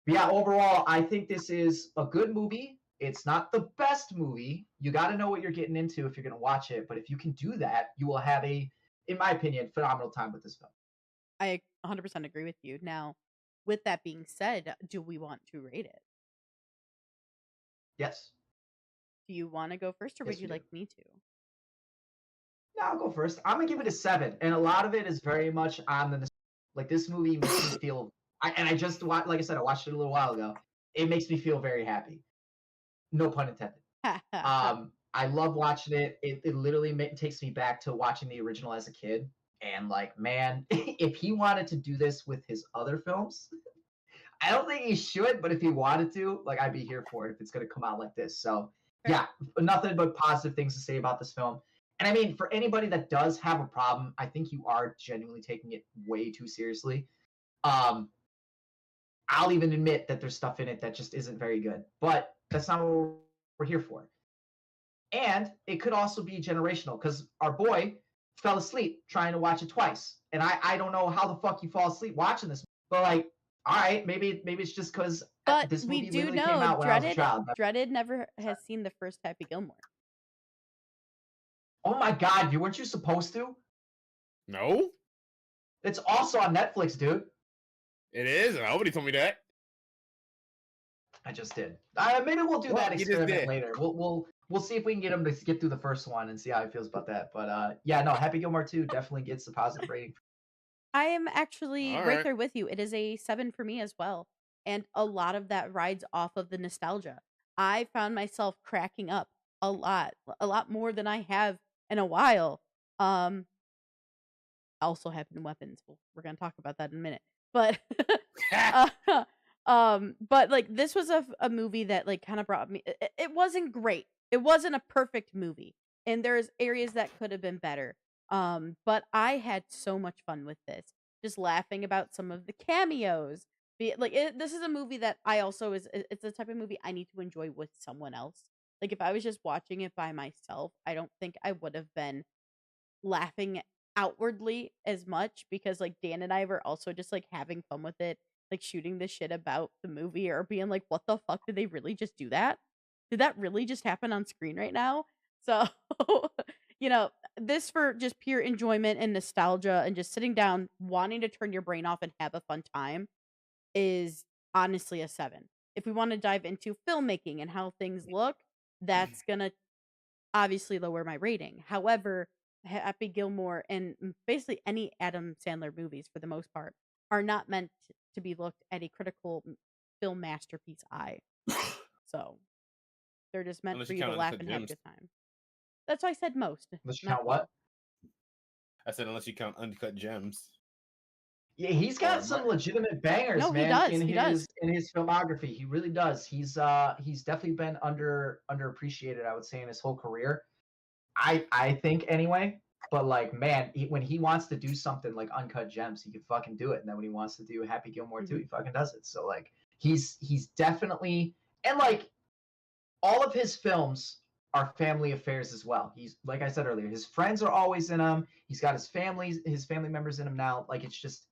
S3: But yeah, overall, I think this is a good movie. It's not the best movie. You got to know what you're getting into if you're going to watch it. But if you can do that, you will have in my opinion, phenomenal time with this film.
S1: I 100% agree with you. Now, with that being said, do we want to rate it?
S3: Yes.
S1: Do you want to go first, or would
S3: Yes,
S1: you
S3: we do.
S1: like me to?
S3: No, I'll go first. I'm gonna give it a 7, and a lot of it is very much on the like this movie makes me feel. I just watched, like I said, I watched it a little while ago. It makes me feel very happy. No pun intended. I love watching it. It literally takes me back to watching the original as a kid, and like, man, if he wanted to do this with his other films, I don't think he should, but if he wanted to, like, I'd be here for it if it's gonna come out like this. So yeah, nothing but positive things to say about this film. And I mean, for anybody that does have a problem, I think you are genuinely taking it way too seriously. Um, I'll even admit that there's stuff in it that just isn't very good, but that's not what we're here for. And it could also be generational because our boy fell asleep trying to watch it twice. And I don't know how the fuck you fall asleep watching this, but like, all right, maybe it's just because
S1: But
S3: this
S1: we
S3: movie
S1: do
S3: literally came
S1: know
S3: out when I was a child.
S1: Dreaded never has seen the first Happy Gilmore.
S3: Oh my god, you weren't you supposed to?
S2: No,
S3: It's also on Netflix, dude.
S2: it is. Nobody told me that.
S3: I just did. Maybe we'll do
S2: Well,
S3: that
S2: you just
S3: experiment
S2: did.
S3: later. We'll see if we can get him to get through the first one and see how he feels about that. But yeah, no, Happy Gilmore 2 definitely gets the positive rating.
S1: I am actually
S2: All
S1: right
S2: right.
S1: there with you. It is a 7 for me as well. And a lot of that rides off of the nostalgia. I found myself cracking up a lot more than I have in a while. Um, also have in weapons. We're gonna talk about that in a minute. But uh, but like this was a movie that like kind of brought me. It wasn't great. It wasn't a perfect movie, and there's areas that could have been better. But I had so much fun with this, just laughing about some of the cameos. This is a movie that I also it's the type of movie I need to enjoy with someone else. Like if I was just watching it by myself, I don't think I would have been laughing outwardly as much, because like Dan and I were also just like having fun with it, like shooting the shit about the movie or being like, what the fuck, did they really just do that? Did that really just happen on screen right now? So, you know, this for just pure enjoyment and nostalgia and just sitting down wanting to turn your brain off and have a fun time is honestly a 7. If we want to dive into filmmaking and how things look, that's going to obviously lower my rating. However, Happy Gilmore and basically any Adam Sandler movies for the most part are not meant to be looked at a critical film masterpiece eye. So they're just meant
S2: Unless
S1: for
S2: you
S1: you to
S2: count
S1: laugh
S2: Uncut
S1: and have a
S2: Gems.
S1: good time. That's why I said most,
S3: Let's
S1: not
S3: count what?
S1: all.
S2: I said unless you count Uncut Gems.
S3: Yeah, he's
S2: Or
S3: got some legitimate bangers,
S1: No, he
S3: man,
S1: does. He does.
S3: in his filmography. He really does. He's definitely been underappreciated, I would say, in his whole career. I think anyway. But like, man, when he wants to do something like Uncut Gems, he can fucking do it. And then when he wants to do Happy Gilmore 2,
S1: Mhm.
S3: he fucking does it. So like, he's definitely, and like all of his films are family affairs as well. He's like I said earlier, his friends are always in him. He's got his family members in him now. Like it's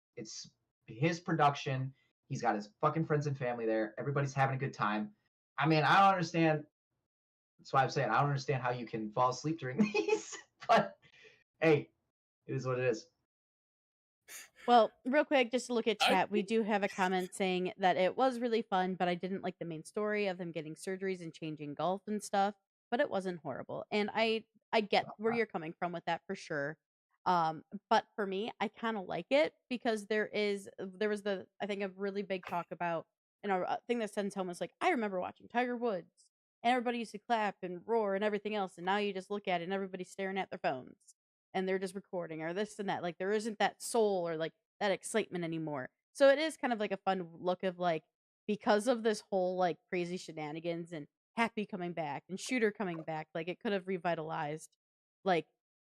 S3: his production. He's got his fucking friends and family there. Everybody's having a good time. I mean, I don't understand. That's why I'm saying I don't understand how you can fall asleep during these. But hey, it is what it is.
S1: Well, real quick, just to look at
S2: I
S1: chat, we do have a comment saying that it was really fun, but I didn't like the main story of them getting surgeries and changing golf and stuff. But it wasn't horrible, and I get where you're coming from with that for sure. But for me, I kind of like it because there was the I think a really big talk about and a thing that sends home is like I remember watching Tiger Woods and everybody used to clap and roar and everything else, and now you just look at it and everybody's staring at their phones and they're just recording or this and that. Like there isn't that soul or like that excitement anymore. So it is kind of like a fun look of like because of this whole like crazy shenanigans and Happy coming back and Shooter coming back, like it could have revitalized like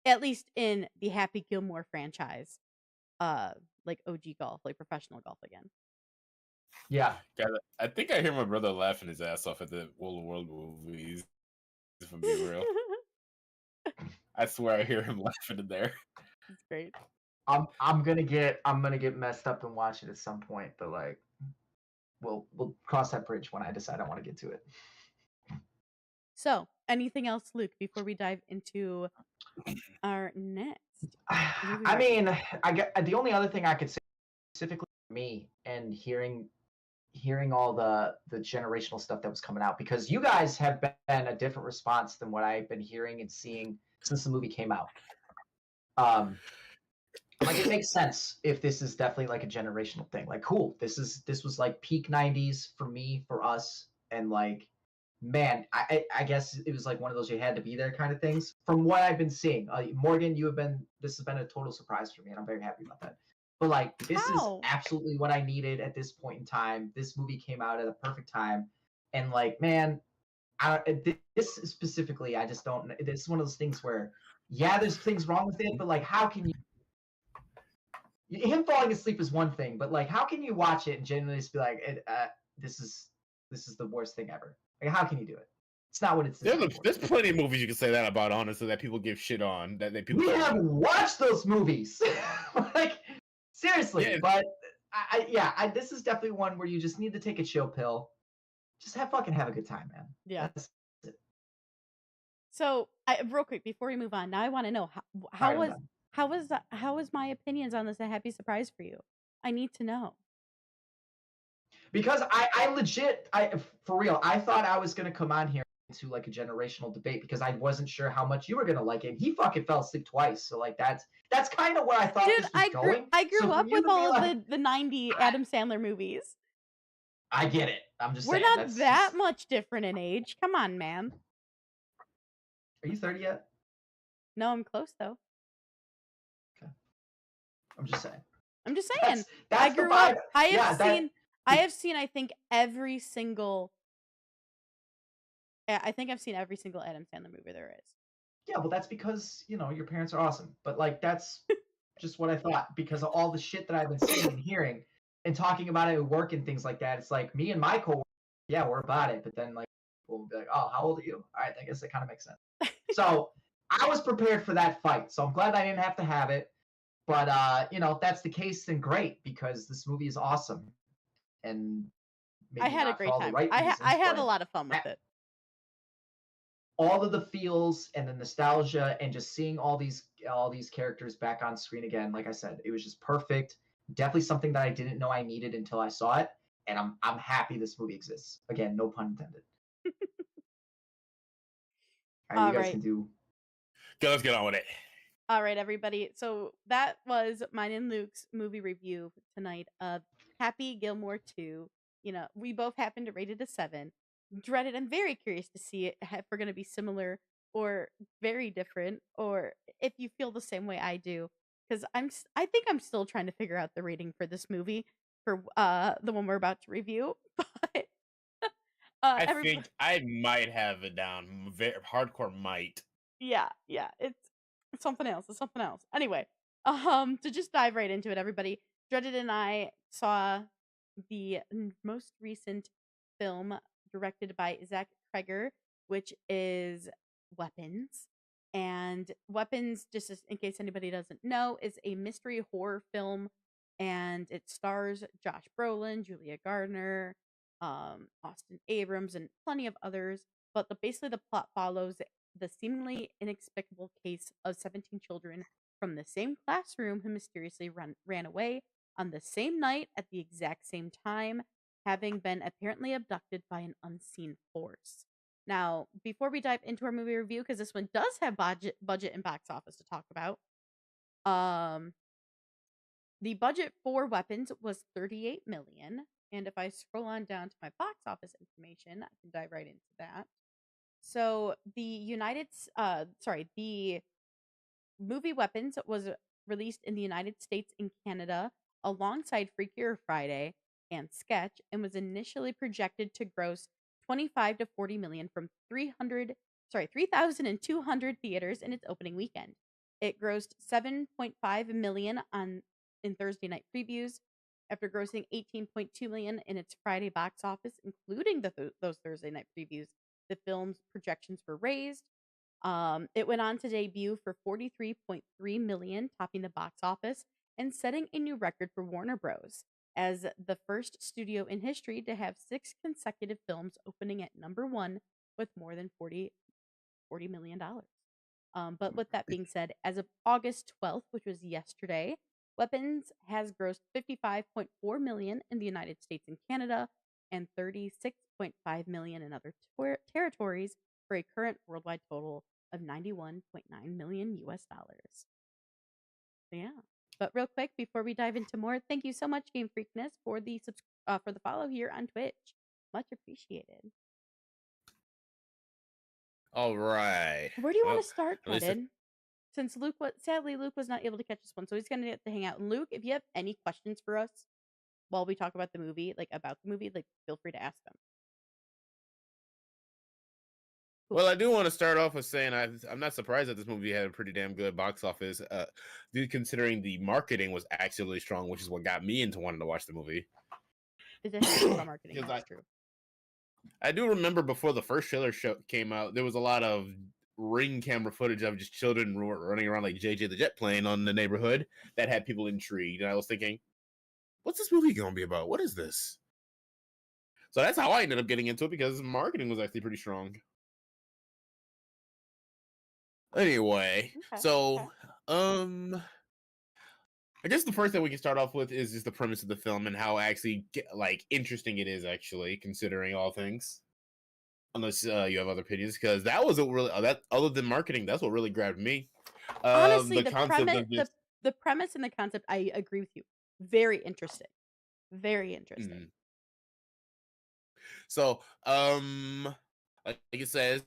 S1: at least in the Happy Gilmore franchise, uh like OG golf, like professional golf again.
S3: Yeah.
S2: God, I think I hear my brother laughing his ass off at the World movies. If I'm being real, I swear I hear him laughing in there.
S1: It's great.
S3: I'm gonna get messed up and watch it at some point, but like we'll cross that bridge when I decide I want to get to it.
S1: So, anything else, Luke, before we dive into our next movie
S3: I
S1: review?
S3: mean, I get the only other thing I could say specifically for me and hearing all the generational stuff that was coming out because you guys have been a different response than what I've been hearing and seeing since the movie came out. Um, like it makes sense if this is definitely like a generational thing. Like, cool, this was like peak '90s for me, for us, and like, man, I guess it was like one of those you had to be there kind of things. From what I've been seeing, Morgan, this has been a total surprise for me, and I'm very happy about that. But like, this is
S1: How?
S3: absolutely what I needed at this point in time. This movie came out at a perfect time, and like, man, this specifically, I just don't. This is one of those things where, yeah, there's things wrong with it, but like, how can you? Him falling asleep is one thing, but like, how can you watch it and genuinely just be like, this is the worst thing ever? Like, how can you do it? It's not what it's designed for.
S2: There's plenty of movies you can say that about, honestly, that people give shit on. That people
S3: We
S2: shit
S3: have
S2: on.
S3: watched those movies, like seriously.
S2: Yeah,
S3: But this is definitely one where you just need to take a chill pill. Just have a good time, man.
S1: Yeah.
S3: That's it.
S1: So, real quick before we move on, now I want to know
S3: All right, I'm done.
S1: how was my opinions on this a happy surprise for you? I need to know.
S3: Because I legit, for real, I thought I was gonna come on here into like a generational debate because I wasn't sure how much you were gonna like it. He fucking fell asleep twice, so like that's kind of where I thought
S1: Dude,
S3: this was going.
S1: I
S3: So
S1: grew
S3: for
S1: up
S3: you
S1: with
S3: to be
S1: all of
S3: like,
S1: the 90 Adam Sandler movies.
S3: I get it. I'm just
S1: We're
S3: saying
S1: not
S3: that's
S1: that
S3: just.
S1: much different in age. Come on, man.
S3: Are you 30 yet?
S1: No, I'm close though.
S3: Okay. I'm just saying.
S1: I'm just saying. I
S3: That's the
S1: grew up.
S3: vibe. Yeah,
S1: I have seen I think every single I think I've seen every single Adam Sandler movie there is.
S3: yeah. Well, that's because your parents are awesome. But like that's just what I thought because of all the shit that I've been seeing and hearing and talking about it at work and things like that. It's like me and my coworkers, yeah, we're about it. But then like people will be like, oh, how old are you? All right, I guess that kind of makes sense. So I was prepared for that fight. So I'm glad I didn't have to have it. But if that's the case, then great because this movie is awesome. And
S1: I
S3: maybe
S1: had a
S3: not for
S1: great
S3: all the
S1: time.
S3: right
S1: I
S3: reasons,
S1: had a
S3: but
S1: lot of fun with it.
S3: all of the feels and the nostalgia and just seeing all these characters back on screen again, like I said, it was just perfect. Definitely something that I didn't know I needed until I saw it, and I'm happy this movie exists. Again, no pun intended. All right, you
S1: All
S3: guys
S1: right.
S3: can do.
S2: okay, let's get on with it.
S1: All right, everybody. So that was mine and Luke's movie review tonight of Happy Gilmore 2. We both happen to rate it a 7. Dreaded. I'm very curious to see if we're going to be similar or very different, or if you feel the same way I do. Because I think I'm still trying to figure out the rating for this movie for the one we're about to review. But
S2: I
S1: everybody,
S2: think I might have it down. Very hardcore might.
S1: yeah, it's something else. It's something else. Anyway, to just dive right into it, everybody. Dreaded and I saw the most recent film directed by Zach Kreger, which is Weapons. And Weapons, just in case anybody doesn't know, is a mystery horror film, and it stars Josh Brolin, Julia Gardner, Austin Abrams, and plenty of others. But basically, the plot follows the seemingly inexplicable case of 17 children from the same classroom who mysteriously ran away on the same night at the exact same time, having been apparently abducted by an unseen force. Now, before we dive into our movie review, because this one does have budget and box office to talk about, um, the budget for Weapons was 38 million, and if I scroll on down to my box office information, I can dive right into that. So the movie Weapons was released in the United States and Canada alongside Freakier Friday and Sketch, and was initially projected to gross 25 to 40 million from 3,200 theaters in its opening weekend. It grossed 7.5 million on in Thursday night previews after grossing 18.2 million in its Friday box office, including those Thursday night previews. The film's projections were raised. It went on to debut for 43.3 million, topping the box office and setting a new record for Warner Bros. As the first studio in history to have 6 consecutive films opening at number one with more than $40 million. But with that being said, as of August 12th, which was yesterday, Weapons has grossed 55.4 million in the United States and Canada and 36.5 million in other territories for a current worldwide total of 91.9 million US dollars. So yeah. But real quick, before we dive into more, thank you so much, Game Freakness, for the follow here on Twitch. Much appreciated.
S2: All right.
S1: Where do you want
S2: Well,
S1: to start,
S2: at least
S1: Brendan? Since Luke was not able to catch this one, so he's gonna get to hang out. And Luke, if you have any questions for us while we talk about the movie, like feel free to ask them. Cool.
S2: Well, I do want to start off with saying I'm not surprised that this movie had a pretty damn good box office, considering the marketing was actually really strong, which is what got me into wanting to watch the movie.
S1: It did have strong marketing.
S2: Because
S1: That's true.
S2: I do remember before the first trailer came out, there was a lot of ring camera footage of just children running around like JJ the Jet Plane on the neighborhood that had people intrigued, and I was thinking, what's this movie going to be about? What is this? So that's how I ended up getting into it, because marketing was actually pretty strong. Anyway,
S1: Okay.
S2: so I guess the first thing we can start off with is just the premise of the film and how actually interesting it is, actually, considering all things. Unless you have other opinions, because that was what really that other than marketing, that's what really grabbed me.
S1: Honestly,
S2: The concept of this.
S1: the premise and the concept, I agree with you. Very interesting. Very interesting.
S2: Mhm. So, like it says,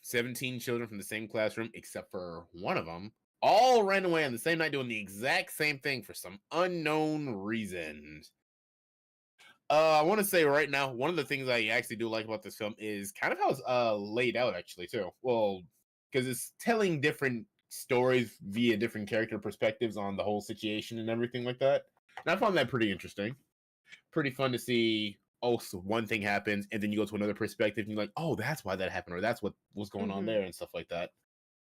S2: 17 children from the same classroom, except for one of them, all ran away on the same night doing the exact same thing for some unknown reason. I want to say right now, one of the things I actually do like about this film is kind of how it's laid out, actually, too. Well, because it's telling different stories via different character perspectives on the whole situation and everything like that. And I found that pretty interesting. Pretty fun to see. Oh, so one thing happens, and then you go to another perspective, and you're like, oh, that's why that happened, or that's what was going on
S1: Mm-hmm.
S2: there, and stuff like that.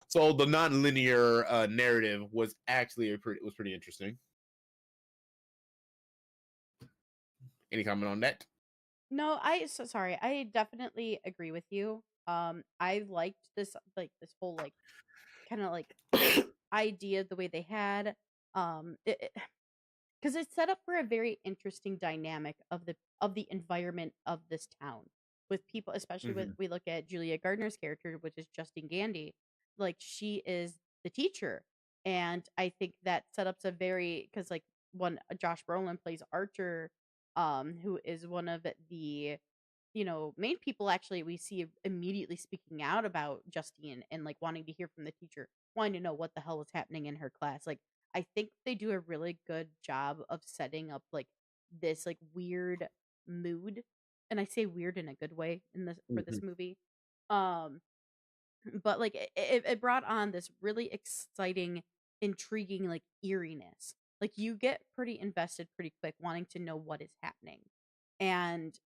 S2: So the non-linear narrative was actually pretty interesting. Any comment on that?
S1: No, sorry. I definitely agree with you. I liked this whole kind of idea the way they had. Because it's set up for a very interesting dynamic of the environment of this town with people, especially with
S2: Mm-hmm.
S1: we look at Julia Gardner's character, which is Justine Gandy. Like she is the teacher, and I think that set up a very because one Josh Brolin plays Archer, who is one of the main people actually we see immediately speaking out about Justine and wanting to hear from the teacher, wanting to know what the hell was happening in her class. I think they do a really good job of setting up this weird mood, and I say weird in a good way in this for
S2: Mm-hmm.
S1: this movie. Um, but it brought on this really exciting, intriguing eeriness. You get pretty invested pretty quick, wanting to know what is happening, and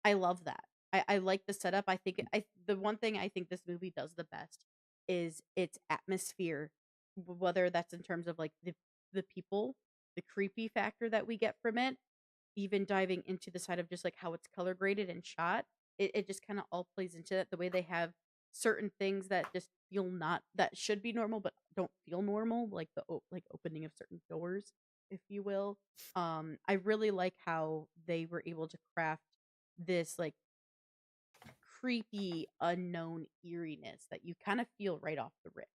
S1: I love that. I like the setup. I think the one thing I think this movie does the best is its atmosphere, whether that's in terms of like the people, the creepy factor that we get from it, even diving into the side of just like how it's color graded and shot. It just kind of all plays into it. The way they have certain things that just feel not that should be normal but don't feel normal, like like opening of certain doors, if you will. I really like how they were able to craft this like creepy unknown eeriness that you kind of feel right off the rip.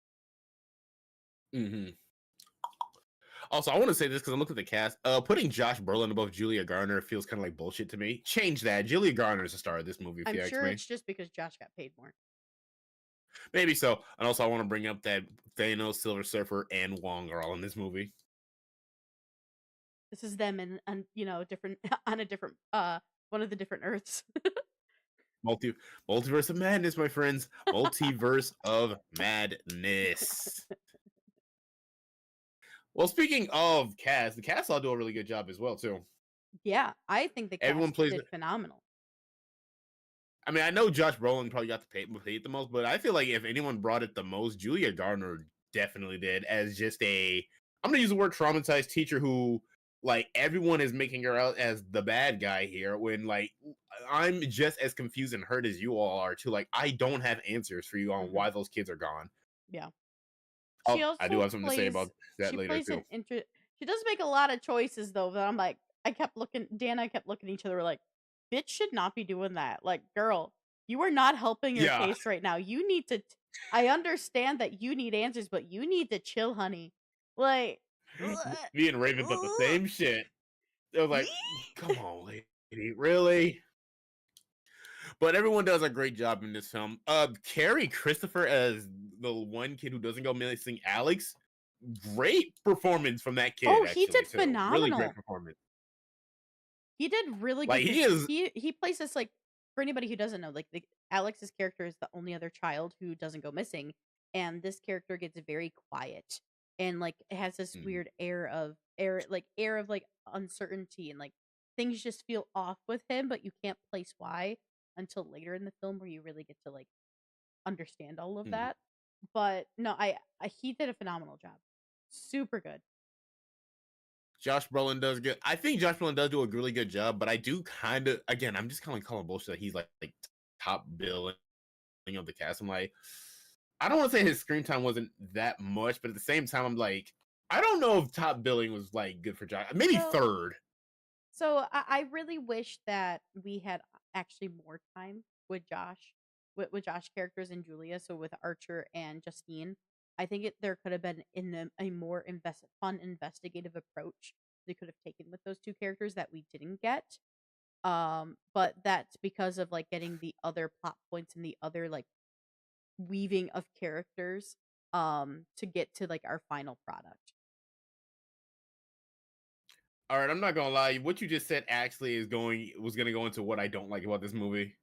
S2: Hmm. Also, I want to say this because I looked at the cast. Putting Josh Brolin above Julia Garner feels kind of like bullshit to me. Change that. Julia Garner is the star of this movie, if
S1: I'm
S2: you ask
S1: sure
S2: me.
S1: it's just because Josh got paid more.
S2: Maybe so. And also, I want to bring up that Thanos, Silver Surfer, and Wong are all in this movie.
S1: This is them and different on a different one of the different Earths.
S2: Multi- Multiverse of Madness, my friends. Multiverse of Madness. Well, speaking of cast, the cast all do a really good job as well too.
S1: Yeah, I think the
S2: Everyone
S1: cast
S2: plays.
S1: did phenomenal.
S2: I mean, I know Josh Brolin probably got the paid the most, but I feel like if anyone brought it the most, Julia Garner definitely did. As just a, I'm gonna use the word traumatized teacher who, like, everyone is making her out as the bad guy here. When like I'm just as confused and hurt as you all are too. Like, I don't have answers for you on
S1: Hmm.
S2: why those kids are gone.
S1: Yeah. She
S2: Oh, I do
S1: also
S2: have something to say
S1: plays
S2: about that
S1: she
S2: later
S1: plays
S2: too.
S1: an she does make a lot of choices though that I'm like I kept looking Dan and I kept looking at each other like bitch should not be doing that. Like girl, you are not helping your
S2: Yeah,
S1: case right now. You need to I understand that you need answers, but you need to chill, honey. Like
S2: me and Raven thought the same shit. It was like, come on, lady, really? But everyone does a great job in this film. Carrie Christopher as the one kid who doesn't go missing, Alex. Great performance from that kid,
S1: oh, he
S2: actually,
S1: did
S2: too. Really great
S1: phenomenal.
S2: performance.
S1: He did really good
S2: Like he
S1: because
S2: is,
S1: he plays this like for anybody who doesn't know, like Alex's character is the only other child who doesn't go missing, and this character gets very quiet and like it has this
S2: Mhm,
S1: weird air of like uncertainty and like things just feel off with him, but you can't place why until later in the film where you really get to like understand all of
S2: mhm.
S1: that. But no, I he did a phenomenal job, super good.
S2: Josh Brolin does good. I think Josh Brolin does do a really good job, but I do kind of, again, I'm just kind of calling bullshit that he's like top billing of the cast. I'm like, I don't want to say his screen time wasn't that much, but at the same time, I'm like, I don't know if top billing was like good for Josh. Maybe
S1: So
S2: third.
S1: So I really wish that we had actually more time with Josh, with Josh characters and Julia. So with Archer and Justine, I think there could have been a more fun investigative approach they could have taken with those two characters that we didn't get. But that's because of like getting the other plot points and the other like weaving of characters to get to like our final product.
S2: All right, I'm not gonna lie. What you just said actually was gonna go into what I don't like about this movie.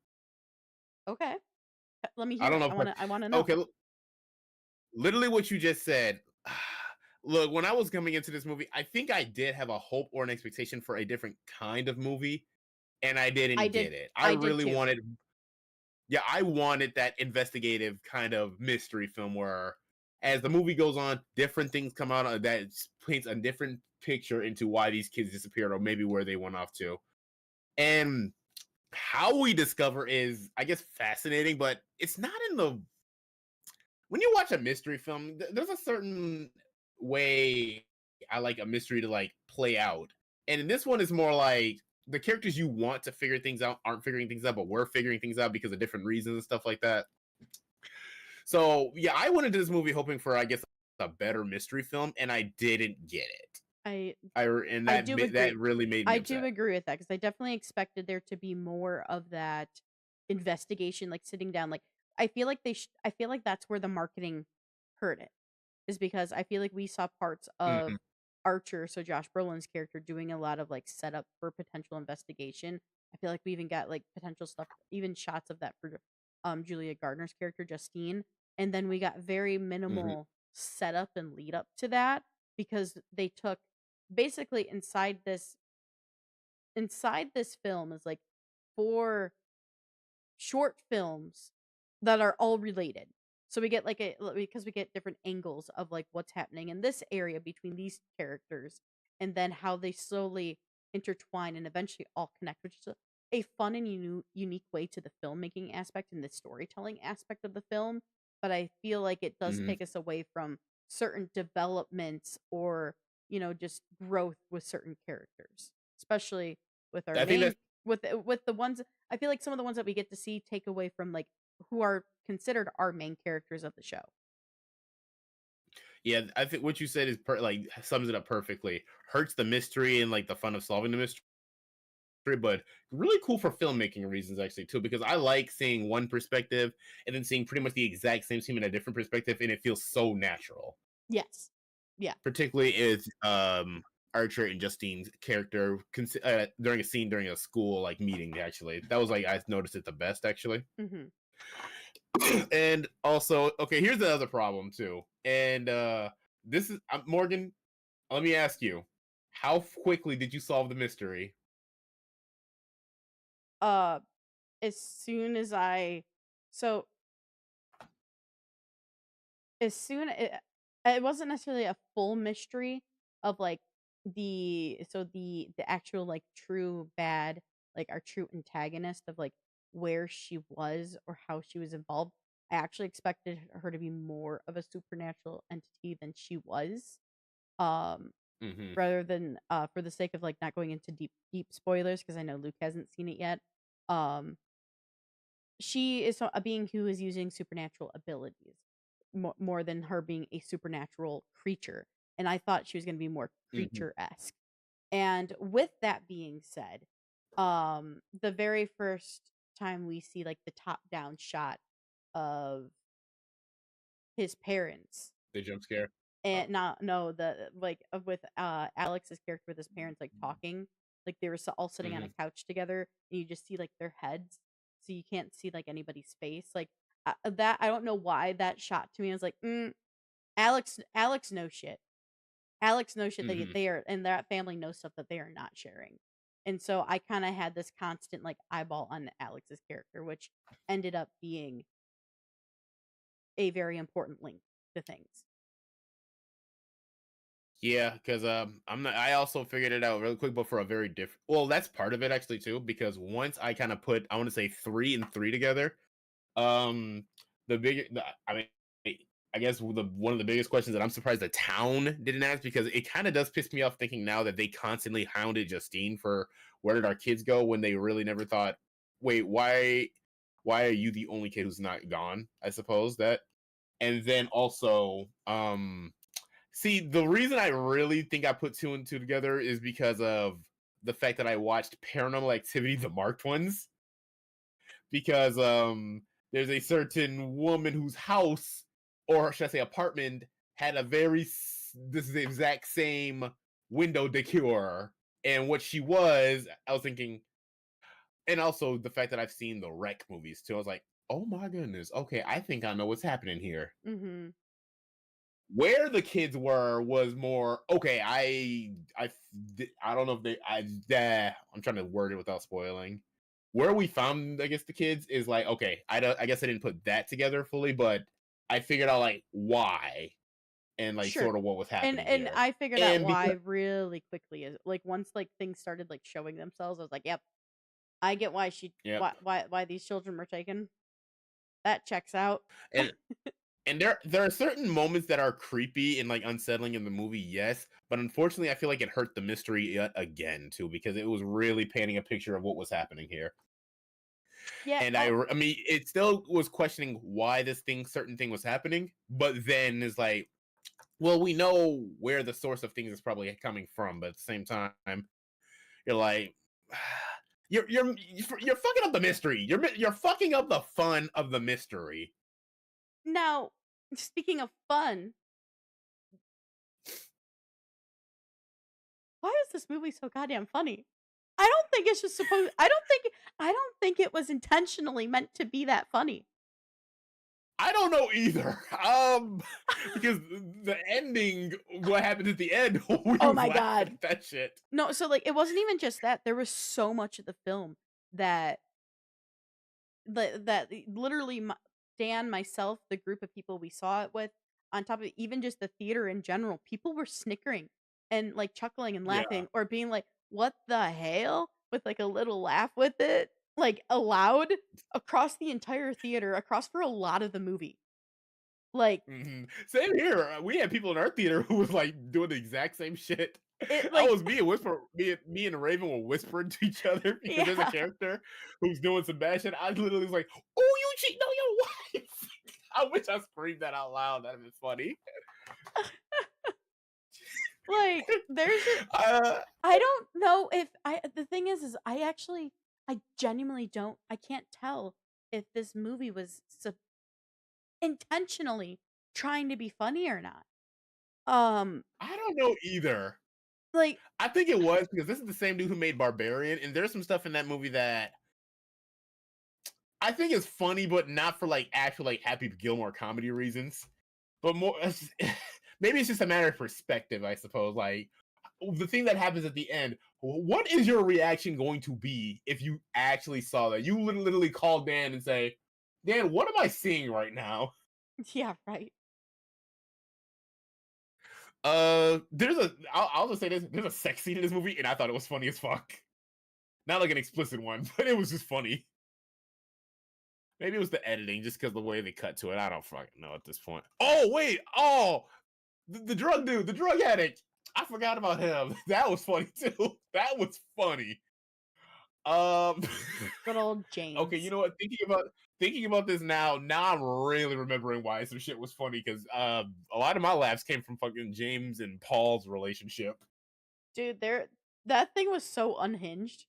S1: Okay, let me
S2: I
S1: hear
S2: don't
S1: it.
S2: know
S1: I want to know.
S2: okay, literally what you just said. Look, when I was coming into this movie, I think I did have a hope or an expectation for a different kind of movie, and I
S1: I
S2: didn't
S1: did
S2: get it. I
S1: I did
S2: really
S1: too.
S2: wanted, yeah, I wanted that investigative kind of mystery film where, as the movie goes on, different things come out that paints a different picture into why these kids disappeared or maybe where they went off to. And how we discover is, I guess, fascinating, but it's not in the. When you watch a mystery film, there's a certain way I like a mystery to like play out, and in this one is more like the characters you want to figure things out aren't figuring things out, but we're figuring things out because of different reasons and stuff like that. So yeah, I went into this movie hoping for, I guess, a better mystery film, and I didn't get it.
S1: I
S2: And
S1: I do
S2: that
S1: agree.
S2: really made me
S1: I do
S2: upset.
S1: agree with that because I definitely expected there to be more of that investigation, like sitting down. Like I feel like that's where the marketing hurt it, is because I feel like we saw parts of
S2: Mhm,
S1: Archer, so Josh Brolin's character, doing a lot of like setup for potential investigation. I feel like we even got like potential stuff, even shots of that for Julia Gardner's character Justine, and then we got very
S2: mhm.
S1: minimal setup and lead up to that because they took basically inside this film is like 4 short films that are all related. So we get like because we get different angles of like what's happening in this area between these characters and then how they slowly intertwine and eventually all connect, which is a fun and unique way to the filmmaking aspect and the storytelling aspect of the film. But I feel like it does
S2: Hmm.
S1: take us away from certain developments or, just growth with certain characters, especially with our
S2: I think
S1: main
S2: that's
S1: with the ones. I feel like some of the ones that we get to see take away from like who are considered our main characters of the show.
S2: yeah. I think what you said is like sums it up perfectly. Hurts the mystery and like the fun of solving the mystery, but really cool for filmmaking reasons actually too. Because I like seeing one perspective and then seeing pretty much the exact same scene in a different perspective, and it feels so natural.
S1: Yes. Yeah.
S2: Particularly is Archer and Justine's character during a scene during a school like meeting. Actually, that was like I noticed it the best actually.
S1: Mhm.
S2: And also, okay, here's the other problem too. And this is Morgan. Let me ask you, how quickly did you solve the mystery?
S1: Uh as soon as I so as soon it wasn't necessarily a full mystery of like the actual like true bad, like our true antagonist of like where she was or how she was involved. I actually expected her to be more of a supernatural entity than she was. Um
S2: Hmm.
S1: rather than for the sake of like not going into deep spoilers because I know Luke hasn't seen it yet. Um she is a being who is using supernatural abilities more than her being a supernatural creature. And I thought she was going to be more
S2: Hmm.
S1: creature esque. And with that being said, the very first time we see like the top down shot of his parents,
S2: The jump scare. Oh.
S1: and not no the like with Alex's character with his parents like talking, like they were all sitting on a
S2: Hmm.
S1: couch together, and you just see like their heads, so you can't see like anybody's face. Like that, I don't know why that shot to me. I was like, Alex knows shit. Alex knows shit that
S2: Hmm.
S1: they are, and that family knows stuff that they are not sharing. And so I kind of had this constant like eyeball on Alex's character, which ended up being a very important link to things.
S2: Yeah, because I'm not. I also figured it out really quick, but for a very different. Well, that's part of it actually too. Because once I kind of put, I want to say three and three together. Um, the big, I mean, I guess one of the biggest questions that I'm surprised the town didn't ask, because it kind of does piss me off thinking now that they constantly hounded Justine for where did our kids go when they really never thought, wait, why are you the only kid who's not gone? I suppose that, and then also, see, the reason I really think I put two and two together is because of the fact that I watched Paranormal Activity, the marked ones, because there's a certain woman whose house, or should I say apartment, had a this is the exact same window decor. And what she was, I was thinking, and also the fact that I've seen the Wreck movies too. I was like, oh my goodness, okay, I think I know what's happening here.
S1: Mm-hmm.
S2: Where the kids were was more okay. I don't know if I'm trying to word it without spoiling. Where we found, I guess, the kids is like okay. I guess I didn't put that together fully, but I figured out like why and like
S1: Sure.
S2: sort of what was
S1: And
S2: happening
S1: and
S2: here.
S1: I figured out
S2: And
S1: why
S2: because
S1: really quickly. Is like once like things started like showing themselves, I was like, "Yep, I get why
S2: yep,
S1: why these children were taken. That checks out."
S2: and there are certain moments that are creepy and like unsettling in the movie, yes, but unfortunately, I feel like it hurt the mystery yet again too because it was really painting a picture of what was happening here.
S1: Yeah.
S2: And
S1: Oh,
S2: I mean, it still was questioning why certain thing was happening, but then it's like, well, we know where the source of things is probably coming from, but at the same time, you're like, you're fucking up the mystery. You're fucking up the fun of the mystery.
S1: now speaking of fun, why is this movie so goddamn funny? I don't think it's just supposed. I don't think it was intentionally meant to be that funny.
S2: I don't know either. Because the ending, what happened at the end, we
S1: Oh
S2: was
S1: my
S2: laughing
S1: god.
S2: at that shit.
S1: No, so like it wasn't even just that. There was so much of the film that literally Dan, myself, the group of people we saw it with, on top of it, even just the theater in general, people were snickering and like chuckling and
S2: Yeah.
S1: laughing or being like, "What the hell?" with like a little laugh with it, like aloud across the entire theater, across for a lot of the movie. Like
S2: Same here. We had people in our theater who was like doing the exact same shit.
S1: it,
S2: I
S1: like
S2: was me and Whisper, me and Raven were whispering to each other because there's a
S1: yeah.
S2: character who's doing some bad shit. I literally was like, "Oh, you cheating on your wife!" I wish I screamed that out loud. That'd be funny.
S1: Like there's just
S2: Uh,
S1: I don't know if the thing is I genuinely don't I can't tell if this movie was intentionally trying to be funny or not. Um
S2: I don't know either.
S1: like
S2: I think it was because this is the same dude who made Barbarian, and there's some stuff in that movie that I think is funny, but not for like actual like Happy Gilmore comedy reasons. But more, maybe it's just a matter of perspective, I suppose. Like the thing that happens at the end, what is your reaction going to be if you actually saw that? You literally call Dan and say, "Dan, what am I seeing right now?"
S1: yeah, right.
S2: I'll just say this: there's a sex scene in this movie, and I thought it was funny as fuck. Not like an explicit one, but it was just funny. Maybe it was the editing, just because the way they cut to it. I don't fucking know at this point. Oh wait, the drug dude, the drug addict. I forgot about him. That was funny too. That was funny. Um,
S1: Good old
S2: okay, you
S1: James.
S2: know what? Thinking about this now I'm really remembering why some shit was funny because a lot of my laughs came from fucking James and Paul's relationship.
S1: Dude, that thing was so unhinged.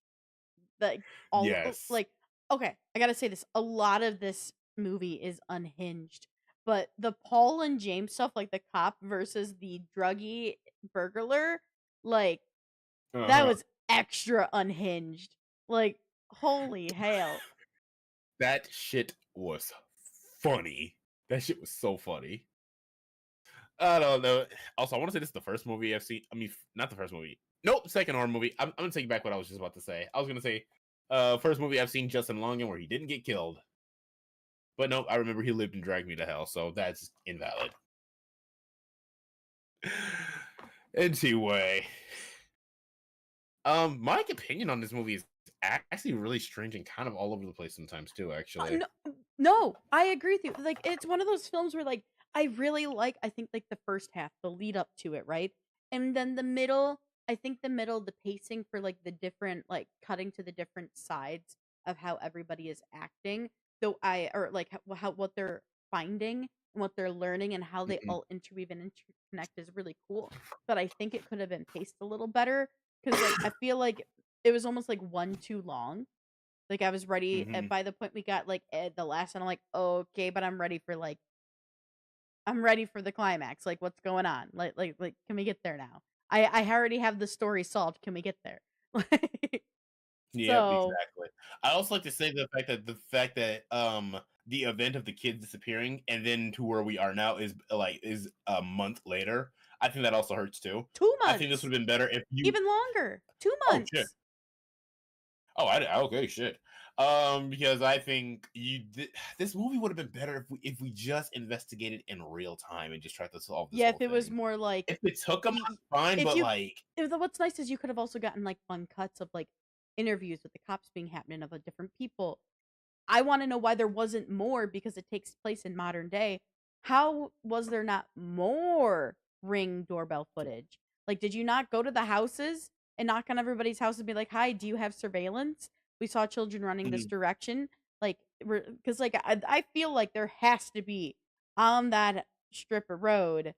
S1: Like
S2: Yes.
S1: like okay, I got to say this. A lot of this movie is unhinged. But the Paul and James stuff like the cop versus the druggy burglar, like
S2: Uh
S1: that
S2: huh.
S1: was extra unhinged. Like holy hell.
S2: That shit was funny. That shit was so funny. I don't know. Also, I want to say this is the first movie I've seen. I mean, not the first movie. Nope, second horror movie. I'm gonna take back what I was just about to say. I was gonna say, first movie I've seen Justin Long in where he didn't get killed. But no, I remember he lived and dragged me to hell, so that's invalid. Anyway, my opinion on this movie is actually really strange and kind of all over the place sometimes too. Actually,
S1: No, no, I agree with you. Like it's one of those films where like I really like I think like the first half, the lead up to it, right? And then the middle, I think the middle, the pacing for like the different like cutting to the different sides of how everybody is acting, though I or like how what they're finding and what they're learning and how they
S2: Mhm.
S1: all interweave and interconnect is really cool. But I think it could have been paced a little better because like I feel like it was almost like one too long like, I was ready
S2: Mhm.
S1: by the point we got, like, the last one, I'm like, "Okay, but I'm ready for, like I'm ready for the climax, like, what's going on? Like, can we get there now? I already have the story solved, can we get there?" Like,
S2: Yep,
S1: so
S2: exactly. I also like to say the fact that the event of the kids disappearing and then to where we are now is a month later. I think that also hurts too.
S1: 2
S2: I think this
S1: months,
S2: would have been better if you.
S1: even longer, 2
S2: Oh shit.
S1: months.
S2: Oh, okay, shit. Because I think this movie would have been better if we just investigated in real time and just tried to solve this
S1: Yeah, if
S2: whole
S1: it was
S2: thing.
S1: more like
S2: If it took a month,
S1: y
S2: fine,
S1: if
S2: but
S1: you
S2: like,
S1: what's nice is you could have also gotten, like, fun cuts of, like, interviews with the cops being happening of, the different people. I wanna know why there wasn't more because it takes place in modern day. How was there not more Ring doorbell footage? Like, did you not go to the houses and knock on everybody's house and be like, "Hi, do you have surveillance? We saw children running this
S2: mhm,
S1: direction." Like, because like, I feel like there has to be on that strip of road,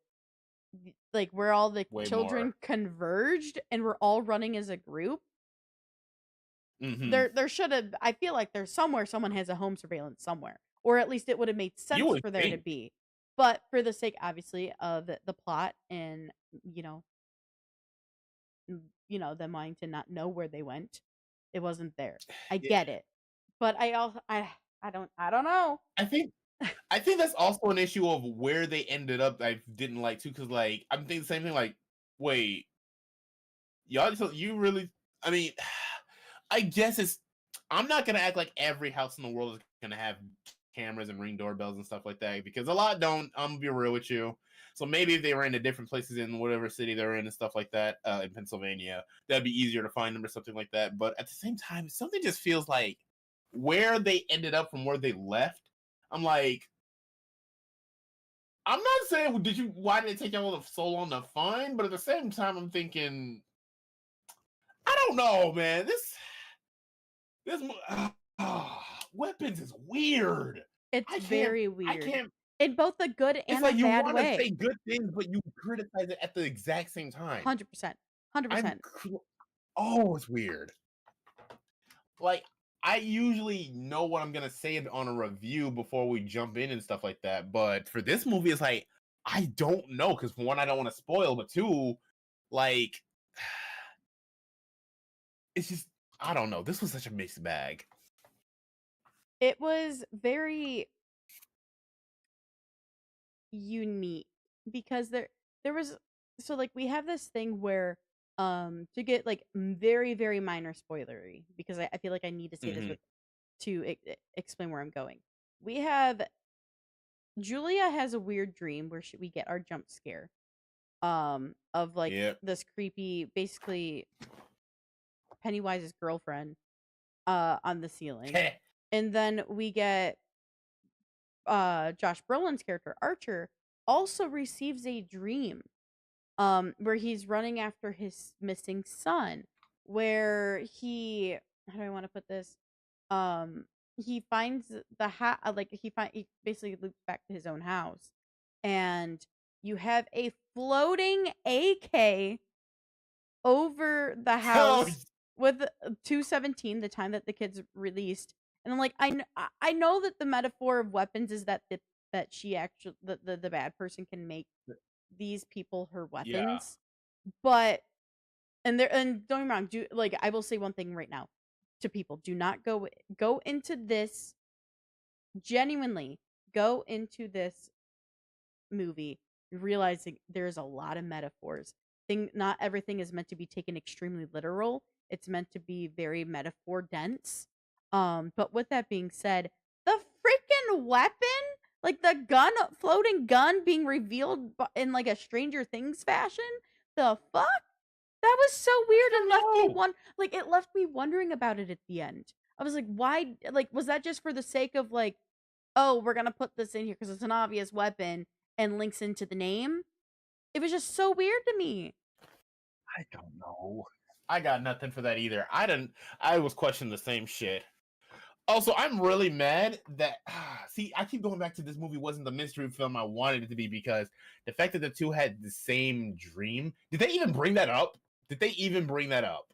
S1: like, where all the
S2: way more.
S1: children converged and we're all running as a group.
S2: Hmm.
S1: There should have I feel like there's somewhere someone has a home surveillance somewhere, or at least it would have made
S2: You
S1: sense
S2: would
S1: for there to
S2: think.
S1: be. But for the sake, obviously, of the plot and, you know, them wanting to not know where they went, it wasn't there. I
S2: Yeah,
S1: get it. But I don't know.
S2: I think I think that's also an issue of where they ended up. I didn't like too because like I'm thinking the same thing. Like, wait, y'all, so you really? I mean, I guess it's. I'm not gonna act like every house in the world is gonna have cameras and ring doorbells and stuff like that because a lot don't. I'm gonna be real with you. So maybe if they were in the different places in whatever city they're in and stuff like that in Pennsylvania, that'd be easier to find them or something like that. But at the same time, something just feels like where they ended up from where they left. I'm like, I'm not saying did you why did it take y'all so long to find, but at the same time, I'm thinking I don't know, man. This weapons is weird.
S1: It's
S2: I can't.
S1: very
S2: I
S1: weird
S2: can't.
S1: in both the good
S2: It's
S1: and the
S2: like you
S1: bad
S2: want to
S1: way.
S2: say good things, but you criticize it at the exact same time.
S1: 100%.
S2: I'm.
S1: 100%.
S2: Oh, it's weird. Like I usually know what I'm gonna say on a review before we jump in and stuff like that, but for this movie, it's like I don't know because for one, I don't want to spoil, but two, like it's just I don't know. This was such a mixed bag.
S1: It was very unique because there was so like we have this thing where to get like very very minor spoilery because I feel like I need to say this
S2: Hmm.
S1: with to explain where I'm going. We have Julia has a weird dream where we get our jump scare of like
S2: Yep.
S1: this creepy basically Pennywise's girlfriend on the ceiling. And then we get Josh Brolin's character Archer also receives a dream where he's running after his missing son, where he how do I want to put this? He finds the like he basically loops back to his own house, and you have a floating AK over the
S2: Oh,
S1: house with 217, the time that the kids released. And I'm like, I know that the metaphor of weapons is that that she actually the bad person can make these people her
S2: yeah.
S1: weapons, but and don't get me wrong, do like I will say one thing right now to people: do not go into this genuinely. Go into this movie realizing there's a lot of metaphors. Not everything is meant to be taken extremely literal. It's meant to be very metaphor dense. But with that being said, the freaking weapon, like the gun, floating gun being revealed in like a Stranger Things fashion, the fuck? That was so
S2: I
S1: weird and left me
S2: don't know.
S1: it left me wondering about it at the end. I was like, why? Like, was that just for the sake of like, oh, we're gonna put this in here because it's an obvious weapon and links into the name? It was just so weird to me.
S2: I don't know. I got nothing for that either. I didn't. I was questioning the same shit. Also, I'm really mad that see, I keep going back to this movie wasn't the mystery film I wanted it to be because the fact that the two had the same dream. Did they even bring that up? Did they even bring that up?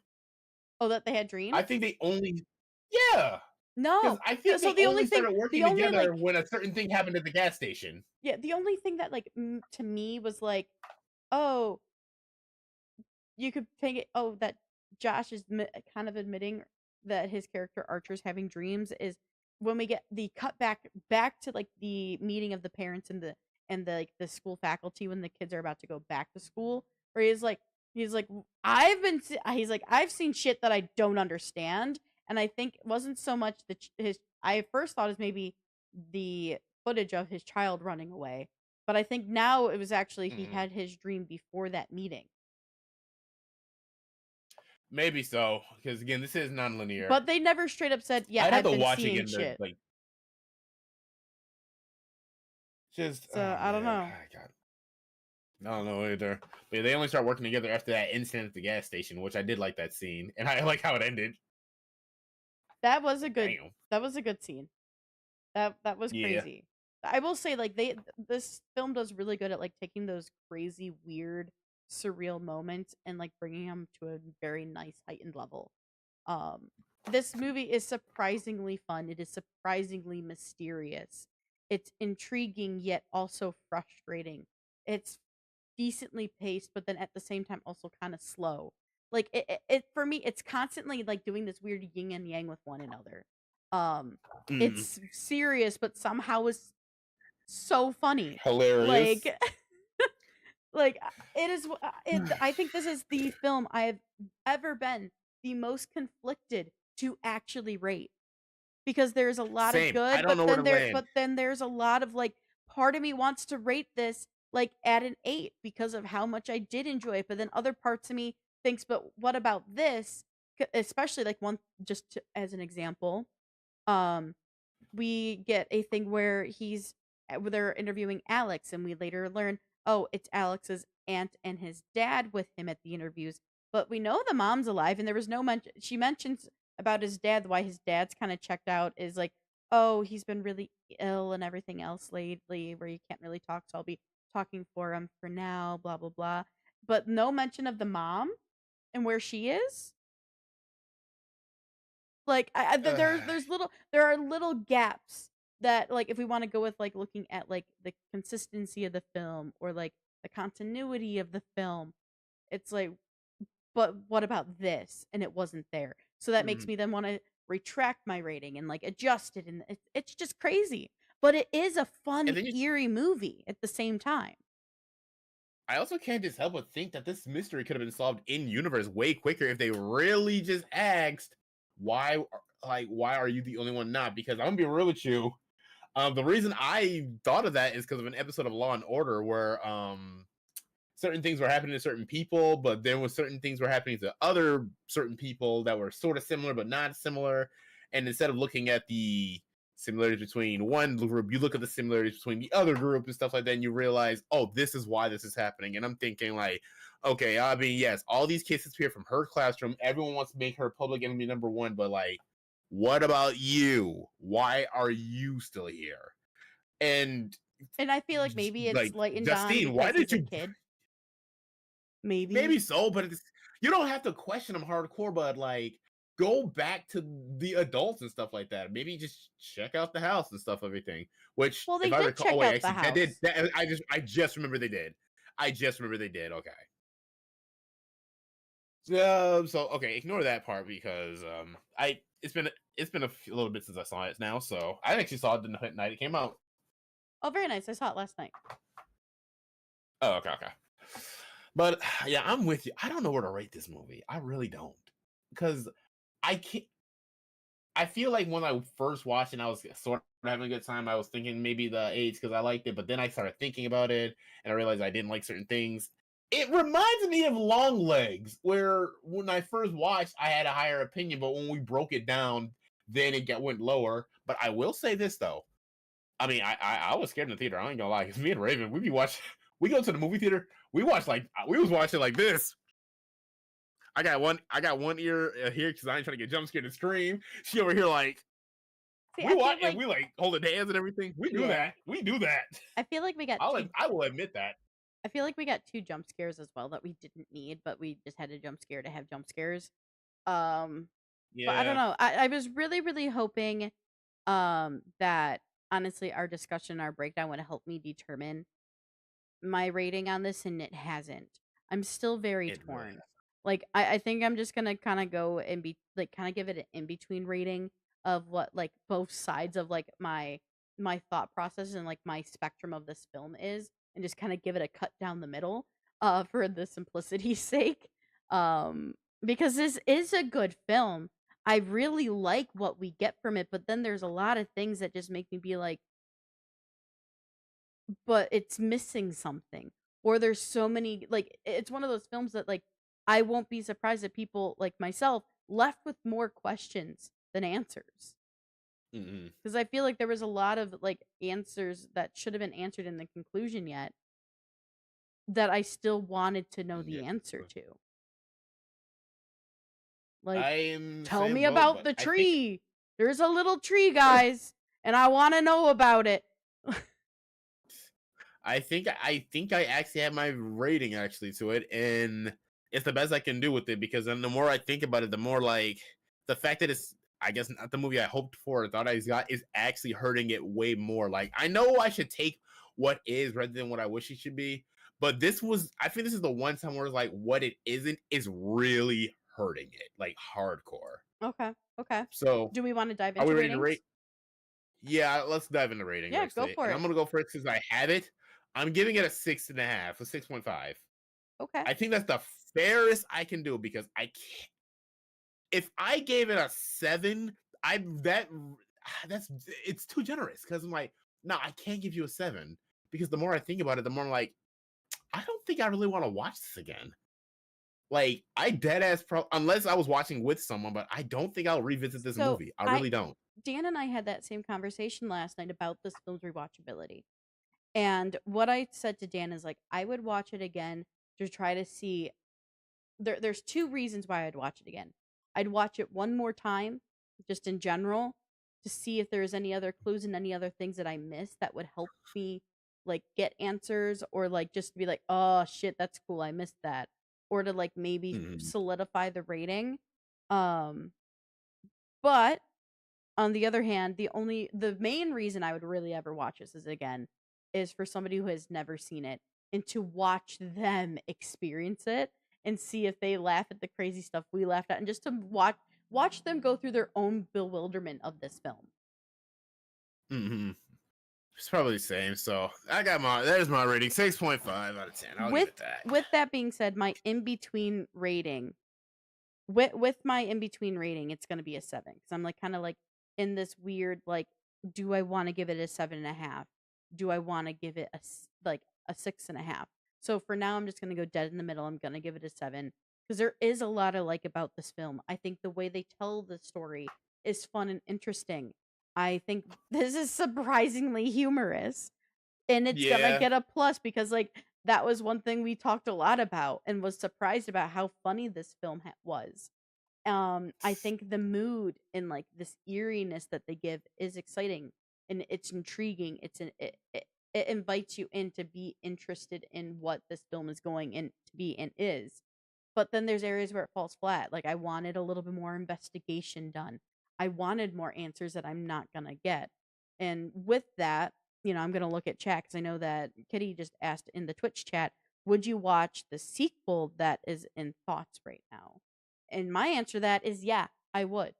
S1: Oh, that they had dreams?
S2: I think they only yeah, because
S1: No.
S2: I think
S1: So
S2: they only started working together when a certain thing happened at the gas station.
S1: yeah, the only thing that like to me was like, oh, you could take it. Oh, that Josh is kind of admitting that his character Archer's having dreams is when we get the cut back to like the meeting of the parents and the like the school faculty when the kids are about to go back to school, where he's like he's like I've seen shit that I don't understand, and I think it wasn't so much his I first thought is maybe the footage of his child running away, but I think now it was actually he
S2: Mm,
S1: had his dream before that meeting.
S2: maybe so, because again, this is non-linear.
S1: But they never straight up said, "Yeah,
S2: I'd have
S1: I've
S2: to
S1: been
S2: watch
S1: seeing
S2: again to
S1: shit."
S2: like just
S1: So
S2: oh
S1: I don't
S2: man,
S1: know.
S2: I got I don't know either. But yeah, they only start working together after that incident at the gas station, which I did like that scene, and I like how it ended.
S1: That was a
S2: Like,
S1: good
S2: damn.
S1: that was a good scene. That was
S2: Yeah.
S1: crazy. I will say like this film does really good at like taking those crazy weird surreal moments and like bringing them to a very nice heightened level. Um this movie is surprisingly fun. It is surprisingly mysterious. It's intriguing yet also frustrating. It's decently paced, but then at the same time also kind of slow. Like it for me, it's constantly like doing this weird yin and yang with one another. Um,
S2: Mm,
S1: it's serious, but somehow is so funny.
S2: hilarious.
S1: Like like it is. I think this is the film I have ever been the most conflicted to actually rate because there's a lot of
S2: Same. I
S1: good,
S2: don't know where to land.
S1: but then there's a lot of like part of me wants to rate this like at an 8 because of how much I did enjoy it, but then other parts of me thinks, but what about this? Especially like one just as an example, um we get a thing where where they're interviewing Alex, and we later learn, oh, it's Alex's aunt and his dad with him at the interviews. But we know the mom's alive, and there was no mention. She mentions about his dad, why his dad's kind of checked out is like, oh, he's been really ill and everything else lately, where you can't really talk, so I'll be talking for him for now, blah blah blah. But no mention of the mom and where she is. Like there are little gaps that like if we want to go with like looking at like the consistency of the film or like the continuity of the film, it's like, but what about this? And it wasn't there. So that makes
S2: Mhm.
S1: me then want to retract my rating and like adjust it, and it's just crazy. But it is a fun,
S2: And then
S1: eerie movie at the same time.
S2: I also can't just help but think that this mystery could have been solved in universe way quicker if they really just asked why, why are you the only one not? Because I'm gonna be real with you. The reason I thought of that is because of an episode of Law and Order where certain things were happening to certain people, but there was certain things were happening to other certain people that were sort of similar but not similar. And instead of looking at the similarities between one group, you look at the similarities between the other group and stuff like that, and you realize, oh, this is why this is happening. And I'm thinking, like, okay, I mean, yes, all these cases appear from her classroom. Everyone wants to make her public enemy number one, but like, what about you? Why are you still here? And
S1: And I feel like maybe it's
S2: like,
S1: lightened on
S2: Justine, why
S1: because he's
S2: did
S1: a
S2: you
S1: kid. Maybe.
S2: maybe so, but you don't have to question them hardcore, but like go back to the adults and stuff like that. Maybe just check out the house and stuff, everything. Which,
S1: Well, they
S2: if I
S1: did
S2: recall, oh
S1: check
S2: wait,
S1: out the
S2: actually, that did
S1: house.
S2: that. I just remember they did. I just remember they did. Okay. So okay, ignore that part because I it's been a little bit since I saw it now. So I actually saw it the night it came out.
S1: Oh, very nice. I saw it last night.
S2: Oh, okay, okay. But yeah, I'm with you. I don't know where to rate this movie. I really don't, because I can't. I feel like when I first watched it, and I was sort of having a good time. I was thinking maybe the age because I liked it, but then I started thinking about it, and I realized I didn't like certain things. It reminds me of Long Legs, where when I first watched, I had a higher opinion, but when we broke it down, then went lower. But I will say this though, I mean, I was scared in the theater. I ain't gonna lie, because me and Raven, we go to the movie theater, we was watching like this. I got one ear here because I ain't trying to get jump scared and scream. She over here like
S1: See,
S2: we
S1: I
S2: watch
S1: feel
S2: and
S1: like
S2: we like holding hands and everything. We do
S1: yeah.
S2: that. We do that.
S1: I feel like we got two
S2: I will admit that.
S1: I feel like we got two jump scares as well that we didn't need, but we just had a jump scare to have jump scares. Um, but I don't
S2: Yeah.
S1: know. I was really, really hoping that honestly our discussion, our breakdown would help me determine my rating on this, and it hasn't. I'm still very
S2: It really
S1: torn. Like I think I'm just gonna kind of go and be like kind of give it an in between rating of what like both sides of like my thought process and like my spectrum of this film is, and just kind of give it a cut down the middle for the simplicity's sake. Um because this is a good film. I really like what we get from it, but then there's a lot of things that just make me be like, but it's missing something. Or there's so many like it's one of those films that like I won't be surprised if people like myself left with more questions than answers.
S2: is.
S1: Because I feel like there was a lot of like answers that should have been answered in the conclusion yet that I still wanted to know the
S2: Yeah.
S1: answer to. Like,
S2: I'm
S1: tell
S2: same
S1: me
S2: boat,
S1: about
S2: but
S1: the
S2: I think
S1: tree. There's a little tree, guys, and I want to know about it.
S2: I think I actually have my rating actually to it, and it's the best I can do with it because then the more I think about it, the more like the fact that it's I guess not the movie I hoped for or thought I got is actually hurting it way more. Like I know I should take what is rather than what I wish it should be, but I think this is the one time where it's like what it isn't is really hurting it like hardcore.
S1: Okay. Okay.
S2: So
S1: Do we want to dive
S2: are we
S1: into
S2: ready to rate?
S1: ratings?
S2: Yeah, let's dive into ratings
S1: Yeah, go
S2: actually.
S1: for
S2: And
S1: it.
S2: I'm gonna go first since I have it. I'm giving it a 6.5, a 6.5.
S1: Okay.
S2: I think that's the fairest I can do because I can't. if I gave it a 7, I that's it's too generous because I'm like, no, I can't give you a 7 because the more I think about it, the more I'm like, I don't think I really want to watch this again. Like, I dead ass unless I was watching with someone, but I don't think I'll revisit this
S1: So
S2: movie. I really don't.
S1: Dan and I had that same conversation last night about this film's rewatchability. And what I said to Dan is like, I would watch it again to try to see. There's two reasons why I'd watch it again. I'd watch it one more time, just in general, to see if there's any other clues and any other things that I missed that would help me like get answers or like just be like, oh shit, that's cool, I missed that. Or to like maybe
S2: Mhm.
S1: solidify the rating. Um, but on the other hand, the main reason I would really ever watch this is again is for somebody who has never seen it and to watch them experience it and see if they laugh at the crazy stuff we laughed at and just to watch them go through their own bewilderment of this film.
S2: Mhm. It's probably the same. So I got there's my rating, 6.5 out of 10. I'll give
S1: With
S2: it that.
S1: with that being said, my in between rating with my in between rating, it's gonna be a 7 because I'm like kind of like in this weird like, do I want to give it a 7.5? Do I want to give it like a 6.5? So for now, I'm just gonna go dead in the middle. I'm gonna give it a 7 because there is a lot I like about this film. I think the way they tell the story is fun and interesting. I think this is surprisingly humorous and it's gonna
S2: Yeah.
S1: get a plus because like that was one thing we talked a lot about and was surprised about how funny this film was. I think the mood and like this eeriness that they give is exciting and it's intriguing. It invites you in to be interested in what this film is going in to be and is. But then there's areas where it falls flat. Like I wanted a little bit more investigation done. I wanted more answers that I'm not gonna get. And with that, I'm gonna look at chat because I know that Kitty just asked in the Twitch chat, would you watch the sequel that is in thoughts right now? And my answer to that is yeah, I would.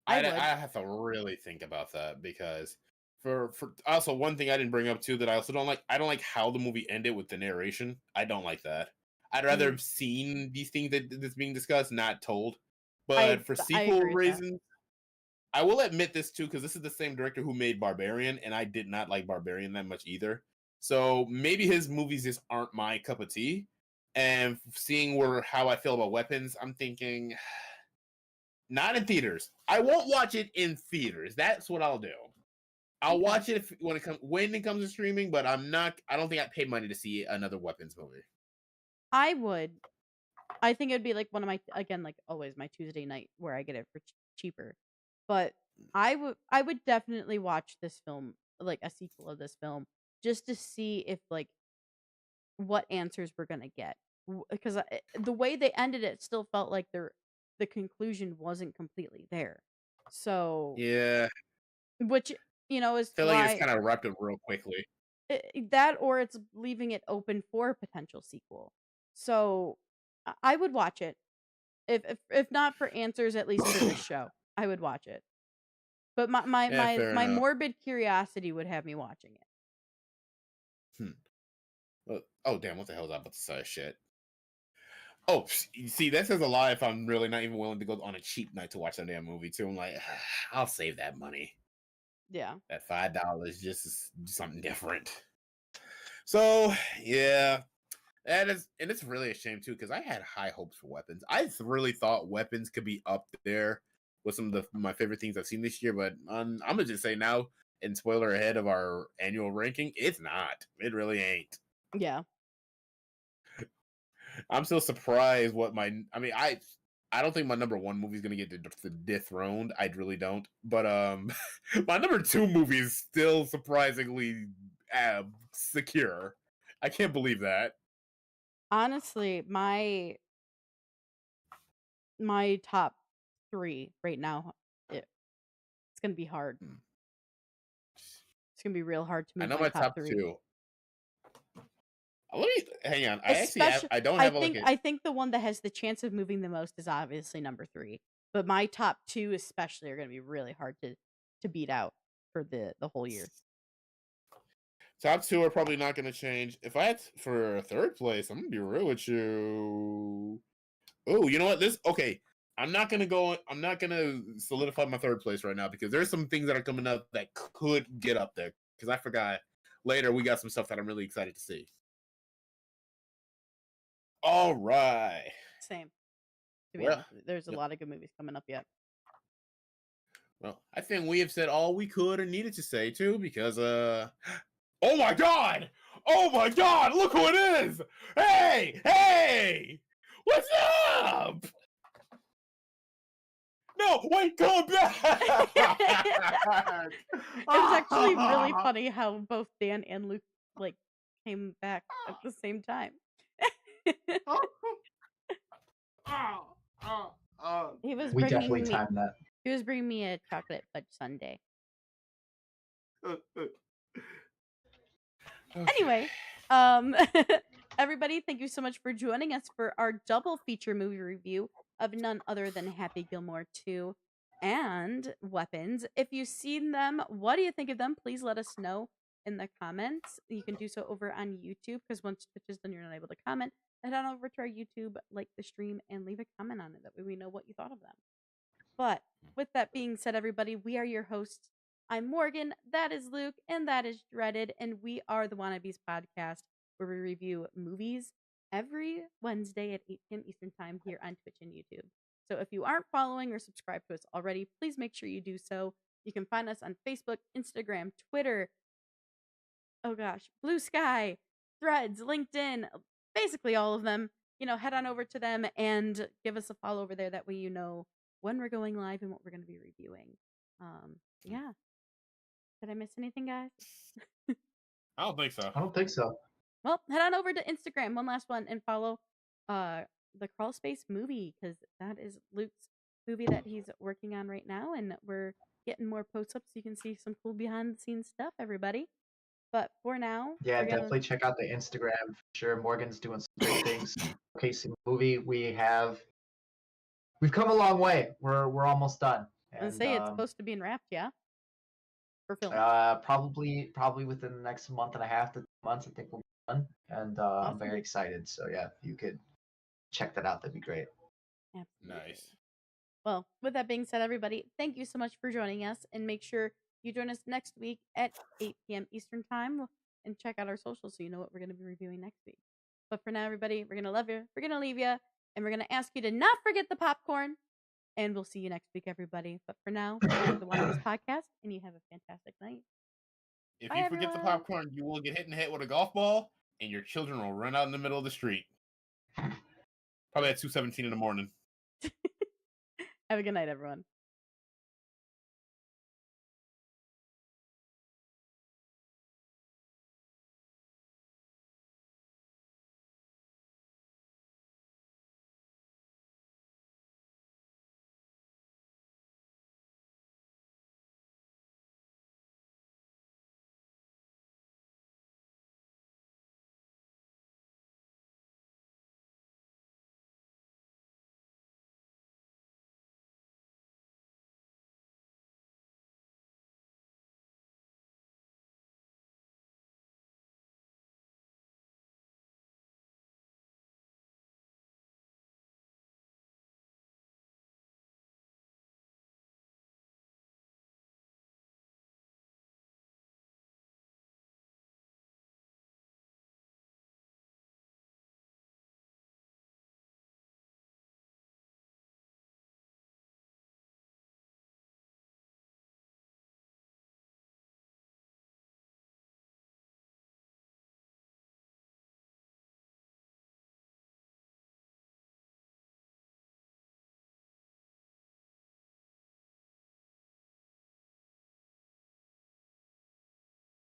S1: I would.
S2: I have to really think about that because for also one thing I didn't bring up too that I also don't like. I don't like how the movie ended with the narration. I don't like that. I'd rather
S1: Mm,
S2: have seen these things that's being discussed, not told.
S1: I
S2: But for
S1: I
S2: sequel
S1: agree with that.
S2: reasons, I will admit this too because this is the same director who made Barbarian, and I did not like Barbarian that much either. So maybe his movies just aren't my cup of tea. And seeing how I feel about weapons, I'm thinking not in theaters. I won't watch it in theaters. That's what I'll do. I'll
S1: Okay.
S2: watch it when it comes to streaming, but I'm not. I don't think I'd pay money to see another weapons movie.
S1: I would. I think it'd be like one of my again like always my Tuesday night where I get it for cheaper. But I would definitely watch this film like a sequel of this film just to see if like what answers we're going to get. Because the way they ended it still felt like the conclusion wasn't completely there. So,
S2: Yeah,
S1: which is
S2: I feel like it's
S1: why
S2: kind of wrapped up real quickly.
S1: that or it's leaving it open for a potential sequel. So, I would watch it. If not for answers, at least for this show, I would watch it. But my my
S2: Yeah,
S1: my
S2: fair
S1: my
S2: enough.
S1: morbid curiosity would have me watching it.
S2: Hmm. Oh damn! What the hell was I about to say? Shit. Oh, you see, that says a lot. If I'm really not even willing to go on a cheap night to watch that damn movie too, I'm like, I'll save that money.
S1: Yeah.
S2: That $5 just is something different. So yeah, that is, and it's really a shame too because I had high hopes for weapons. I really thought weapons could be up there with some of my favorite things I've seen this year. But I'm gonna just say now, and spoiler ahead of our annual ranking, it's not. It really ain't.
S1: Yeah.
S2: I'm still surprised what my. I mean, I don't think my number one movie is gonna get dethroned. I really don't. But my number two movie is still surprisingly secure. I can't believe that.
S1: Honestly, my top 3 right now, it's gonna be hard.
S2: Hmm.
S1: It's gonna be real hard to
S2: I
S1: move
S2: know
S1: my
S2: my
S1: top
S2: top
S1: 3.
S2: two. Let me hang on. I actually
S1: Especially
S2: I don't
S1: I
S2: have a look
S1: think
S2: at.
S1: I think the one that has the chance of moving the most is obviously number 3. But my top 2 especially are gonna be really hard to beat out for the whole year.
S2: Top two are probably not going to change. If I had for third place, I'm gonna be real with you. Oh, you know what? This okay. I'm not gonna solidify my third place right now because there's some things that are coming up that could get up there. Because I forgot later we got some stuff that I'm really excited to see. All right.
S1: Same. To be
S2: Well,
S1: honest, there's a
S2: yep.
S1: lot of good movies coming up yet.
S2: Well, I think we have said all we could or needed to say too, because oh my god! Oh my god! Look who it is! Hey! Hey! What's up? No, wait, come back!
S1: It was actually really funny how both Dan and Luke like came back at the same time. He was
S3: We definitely
S1: bringing me
S3: timed that.
S1: he was bringing me a chocolate fudge sundae. Anyway, um everybody, thank you so much for joining us for our double feature movie review of none other than Happy Gilmore 2 and Weapons. If you've seen them, what do you think of them? Please let us know in the comments. You can do so over on YouTube because once Twitch is done, you're not able to comment. Head on over to our YouTube, like the stream, and leave a comment on it. That way we know what you thought of them. But with that being said, everybody, we are your hosts. I'm Morgan, that is Luke, and that is Dreaded, and we are the Wanna-bes podcast where we review movies every Wednesday at 8 p.m. Eastern Time here on Twitch and YouTube. So if you aren't following or subscribed to us already, please make sure you do so. You can find us on Facebook, Instagram, Twitter, oh gosh, Blue Sky, Threads, LinkedIn, basically all of them. Head on over to them and give us a follow over there. That way you know when we're going live and what we're going to be reviewing. Yeah. Did I miss anything, guys?
S2: I don't think so.
S3: I don't think so.
S1: Well, head on over to Instagram, one last one, and follow the Crawl Space movie because that is Luke's movie that he's working on right now, and we're getting more posts up so you can see some cool behind the scenes stuff, everybody. But for now,
S3: Yeah,
S1: we're gonna
S3: definitely check out the Instagram for sure. Morgan's doing some great things. Showcasing the movie. We've come a long way. We're almost done. And
S1: say it's supposed to be wrapped, yeah, for film.
S3: probably within the next month and a half to 2 months, I think we'll be done. And I'm
S1: Awesome.
S3: very excited. So yeah, if you could check that out, that'd be great.
S1: Absolutely.
S2: Nice.
S1: Well, with that being said, everybody, thank you so much for joining us, and make sure you join us next week at 8 p.m. Eastern Time, and check out our socials so you know what we're going to be reviewing next week. But for now, everybody, we're going to love you, we're going to leave you, and we're going to ask you to not forget the popcorn, and we'll see you next week, everybody. But for now, we are the Wanna-bes podcast, and you have a fantastic night.
S2: If
S1: Bye,
S2: you forget the
S1: everyone.
S2: popcorn, you will get hit in the head with a golf ball, and your children will run out in the middle of the street. Probably at 2:17 in the morning.
S1: Have a good night, everyone.